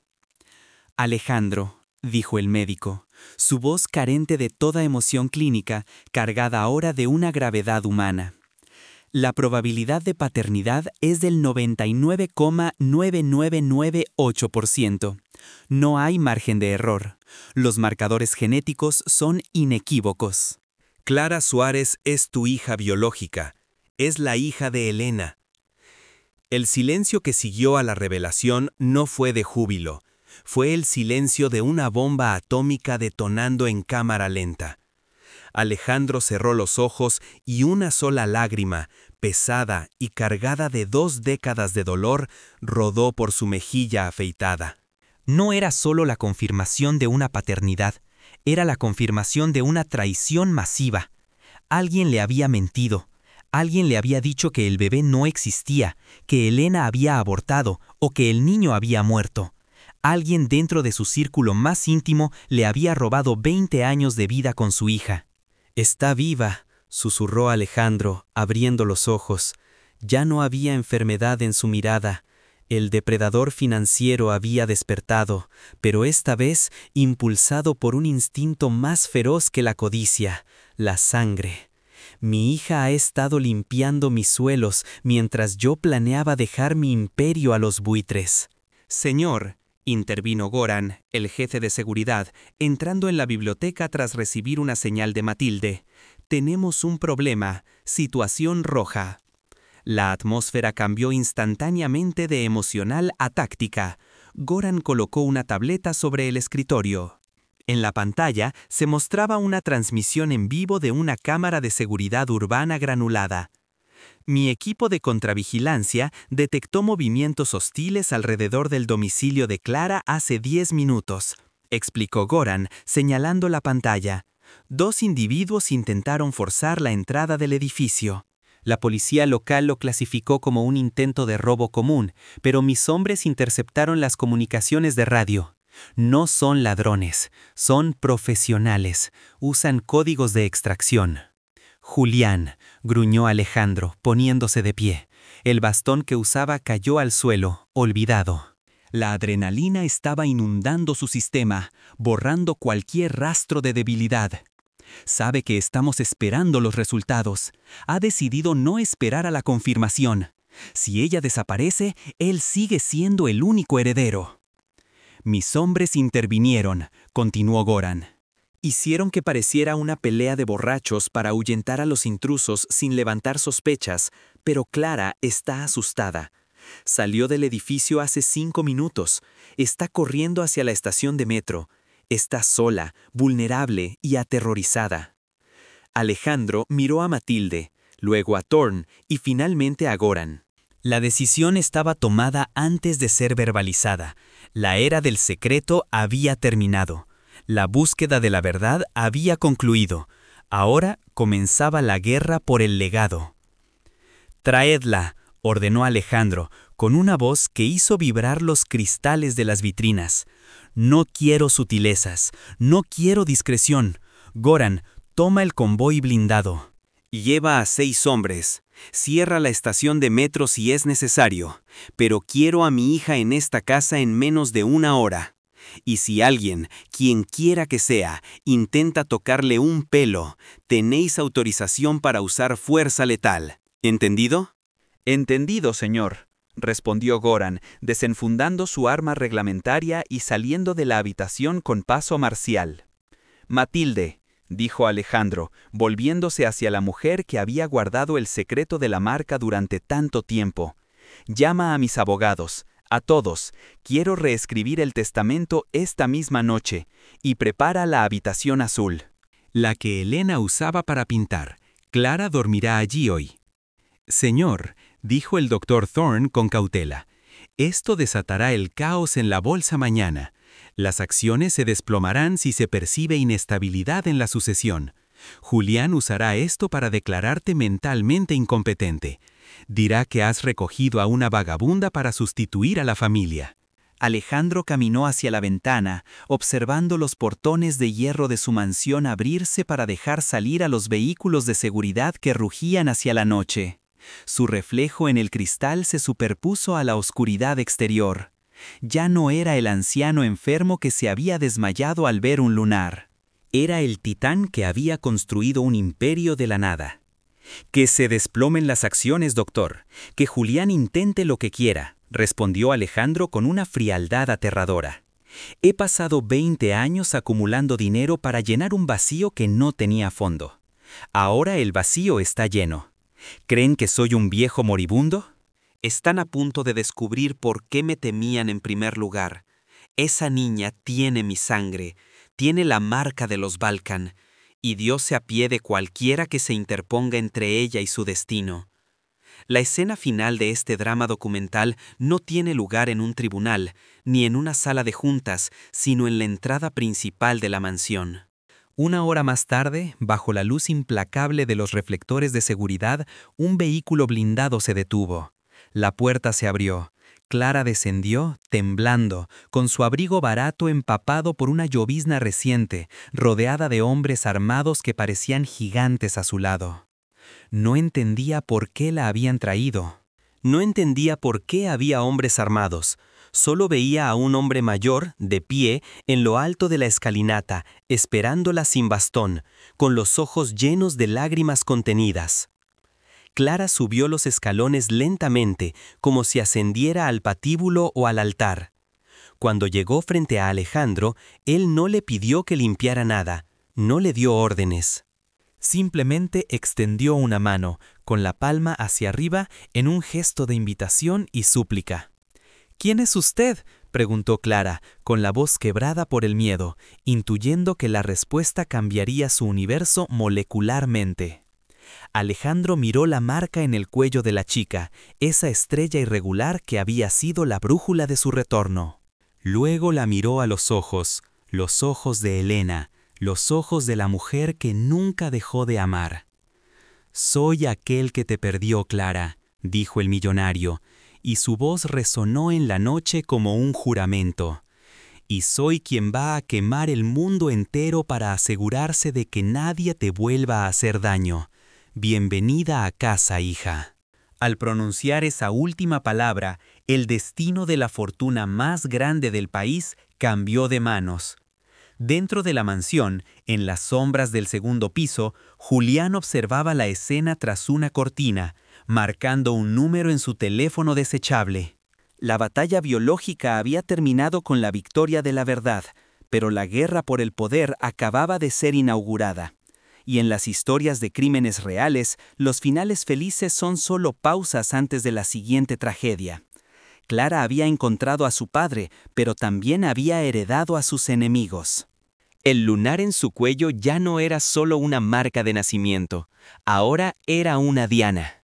Alejandro, dijo el médico, su voz carente de toda emoción clínica, cargada ahora de una gravedad humana. La probabilidad de paternidad es del 99,9998%. No hay margen de error. Los marcadores genéticos son inequívocos. Clara Suárez es tu hija biológica. Es la hija de Elena. El silencio que siguió a la revelación no fue de júbilo. Fue el silencio de una bomba atómica detonando en cámara lenta. Alejandro cerró los ojos y una sola lágrima, pesada y cargada de 2 décadas de dolor, rodó por su mejilla afeitada. No era solo la confirmación de una paternidad, era la confirmación de una traición masiva. Alguien le había mentido. Alguien le había dicho que el bebé no existía, que Elena había abortado o que el niño había muerto. Alguien dentro de su círculo más íntimo le había robado 20 años de vida con su hija. «Está viva», susurró Alejandro, abriendo los ojos. Ya no había enfermedad en su mirada. El depredador financiero había despertado, pero esta vez impulsado por un instinto más feroz que la codicia, la sangre. Mi hija ha estado limpiando mis suelos mientras yo planeaba dejar mi imperio a los buitres. Señor, intervino Goran, el jefe de seguridad, entrando en la biblioteca tras recibir una señal de Matilde. Tenemos un problema, situación roja. La atmósfera cambió instantáneamente de emocional a táctica. Goran colocó una tableta sobre el escritorio. En la pantalla se mostraba una transmisión en vivo de una cámara de seguridad urbana granulada. Mi equipo de contravigilancia detectó movimientos hostiles alrededor del domicilio de Clara hace 10 minutos, explicó Goran, señalando la pantalla. 2 individuos intentaron forzar la entrada del edificio. La policía local lo clasificó como un intento de robo común, pero mis hombres interceptaron las comunicaciones de radio. No son ladrones, son profesionales, usan códigos de extracción. Julián, gruñó Alejandro, poniéndose de pie. El bastón que usaba cayó al suelo, olvidado. La adrenalina estaba inundando su sistema, borrando cualquier rastro de debilidad. Sabe que estamos esperando los resultados. Ha decidido no esperar a la confirmación. Si ella desaparece, él sigue siendo el único heredero. Mis hombres intervinieron, continuó Goran. Hicieron que pareciera una pelea de borrachos para ahuyentar a los intrusos sin levantar sospechas, pero Clara está asustada. Salió del edificio hace 5 minutos. Está corriendo hacia la estación de metro. Está sola, vulnerable y aterrorizada. Alejandro miró a Matilde, luego a Thorn y finalmente a Goran. La decisión estaba tomada antes de ser verbalizada. La era del secreto había terminado. La búsqueda de la verdad había concluido. Ahora comenzaba la guerra por el legado. «Traedla», ordenó Alejandro, con una voz que hizo vibrar los cristales de las vitrinas. «No quiero sutilezas, no quiero discreción. Goran, toma el convoy blindado. Lleva a 6 hombres. Cierra la estación de metro si es necesario, pero quiero a mi hija en esta casa en menos de 1 hora. Y si alguien, quien quiera que sea, intenta tocarle un pelo, tenéis autorización para usar fuerza letal. ¿Entendido?» «Entendido, señor», respondió Goran, desenfundando su arma reglamentaria y saliendo de la habitación con paso marcial. «Matilde», dijo Alejandro, volviéndose hacia la mujer que había guardado el secreto de la marca durante tanto tiempo. «Llama a mis abogados, a todos. Quiero reescribir el testamento esta misma noche, y prepara la habitación azul. La que Elena usaba para pintar. Clara dormirá allí hoy». «Señor», dijo el doctor Thorn con cautela, «esto desatará el caos en la bolsa mañana. Las acciones se desplomarán si se percibe inestabilidad en la sucesión. Julián usará esto para declararte mentalmente incompetente. Dirá que has recogido a una vagabunda para sustituir a la familia». Alejandro caminó hacia la ventana, observando los portones de hierro de su mansión abrirse para dejar salir a los vehículos de seguridad que rugían hacia la noche. Su reflejo en el cristal se superpuso a la oscuridad exterior. Ya no era el anciano enfermo que se había desmayado al ver un lunar. Era el titán que había construido un imperio de la nada. «Que se desplomen las acciones, doctor. Que Julián intente lo que quiera», respondió Alejandro con una frialdad aterradora. «He pasado 20 años acumulando dinero para llenar un vacío que no tenía fondo. Ahora el vacío está lleno. ¿Creen que soy un viejo moribundo? Están a punto de descubrir por qué me temían en primer lugar. Esa niña tiene mi sangre, tiene la marca de los Balkan, y Dios se apiade de cualquiera que se interponga entre ella y su destino». La escena final de este drama documental no tiene lugar en un tribunal, ni en una sala de juntas, sino en la entrada principal de la mansión. 1 hora más tarde, bajo la luz implacable de los reflectores de seguridad, un vehículo blindado se detuvo. La puerta se abrió. Clara descendió, temblando, con su abrigo barato empapado por una llovizna reciente, rodeada de hombres armados que parecían gigantes a su lado. No entendía por qué la habían traído. No entendía por qué había hombres armados. Solo veía a un hombre mayor, de pie, en lo alto de la escalinata, esperándola sin bastón, con los ojos llenos de lágrimas contenidas. Clara subió los escalones lentamente, como si ascendiera al patíbulo o al altar. Cuando llegó frente a Alejandro, él no le pidió que limpiara nada, no le dio órdenes. Simplemente extendió una mano, con la palma hacia arriba, en un gesto de invitación y súplica. «¿Quién es usted?», preguntó Clara, con la voz quebrada por el miedo, intuyendo que la respuesta cambiaría su universo molecularmente. Alejandro miró la marca en el cuello de la chica, esa estrella irregular que había sido la brújula de su retorno. Luego la miró a los ojos de Helena, los ojos de la mujer que nunca dejó de amar. «Soy aquel que te perdió, Clara», dijo el millonario, y su voz resonó en la noche como un juramento. «Y soy quien va a quemar el mundo entero para asegurarse de que nadie te vuelva a hacer daño. Bienvenida a casa, hija». Al pronunciar esa última palabra, el destino de la fortuna más grande del país cambió de manos. Dentro de la mansión, en las sombras del segundo piso, Julián observaba la escena tras una cortina, marcando un número en su teléfono desechable. La batalla biológica había terminado con la victoria de la verdad, pero la guerra por el poder acababa de ser inaugurada. Y en las historias de crímenes reales, los finales felices son solo pausas antes de la siguiente tragedia. Clara había encontrado a su padre, pero también había heredado a sus enemigos. El lunar en su cuello ya no era solo una marca de nacimiento, ahora era una diana.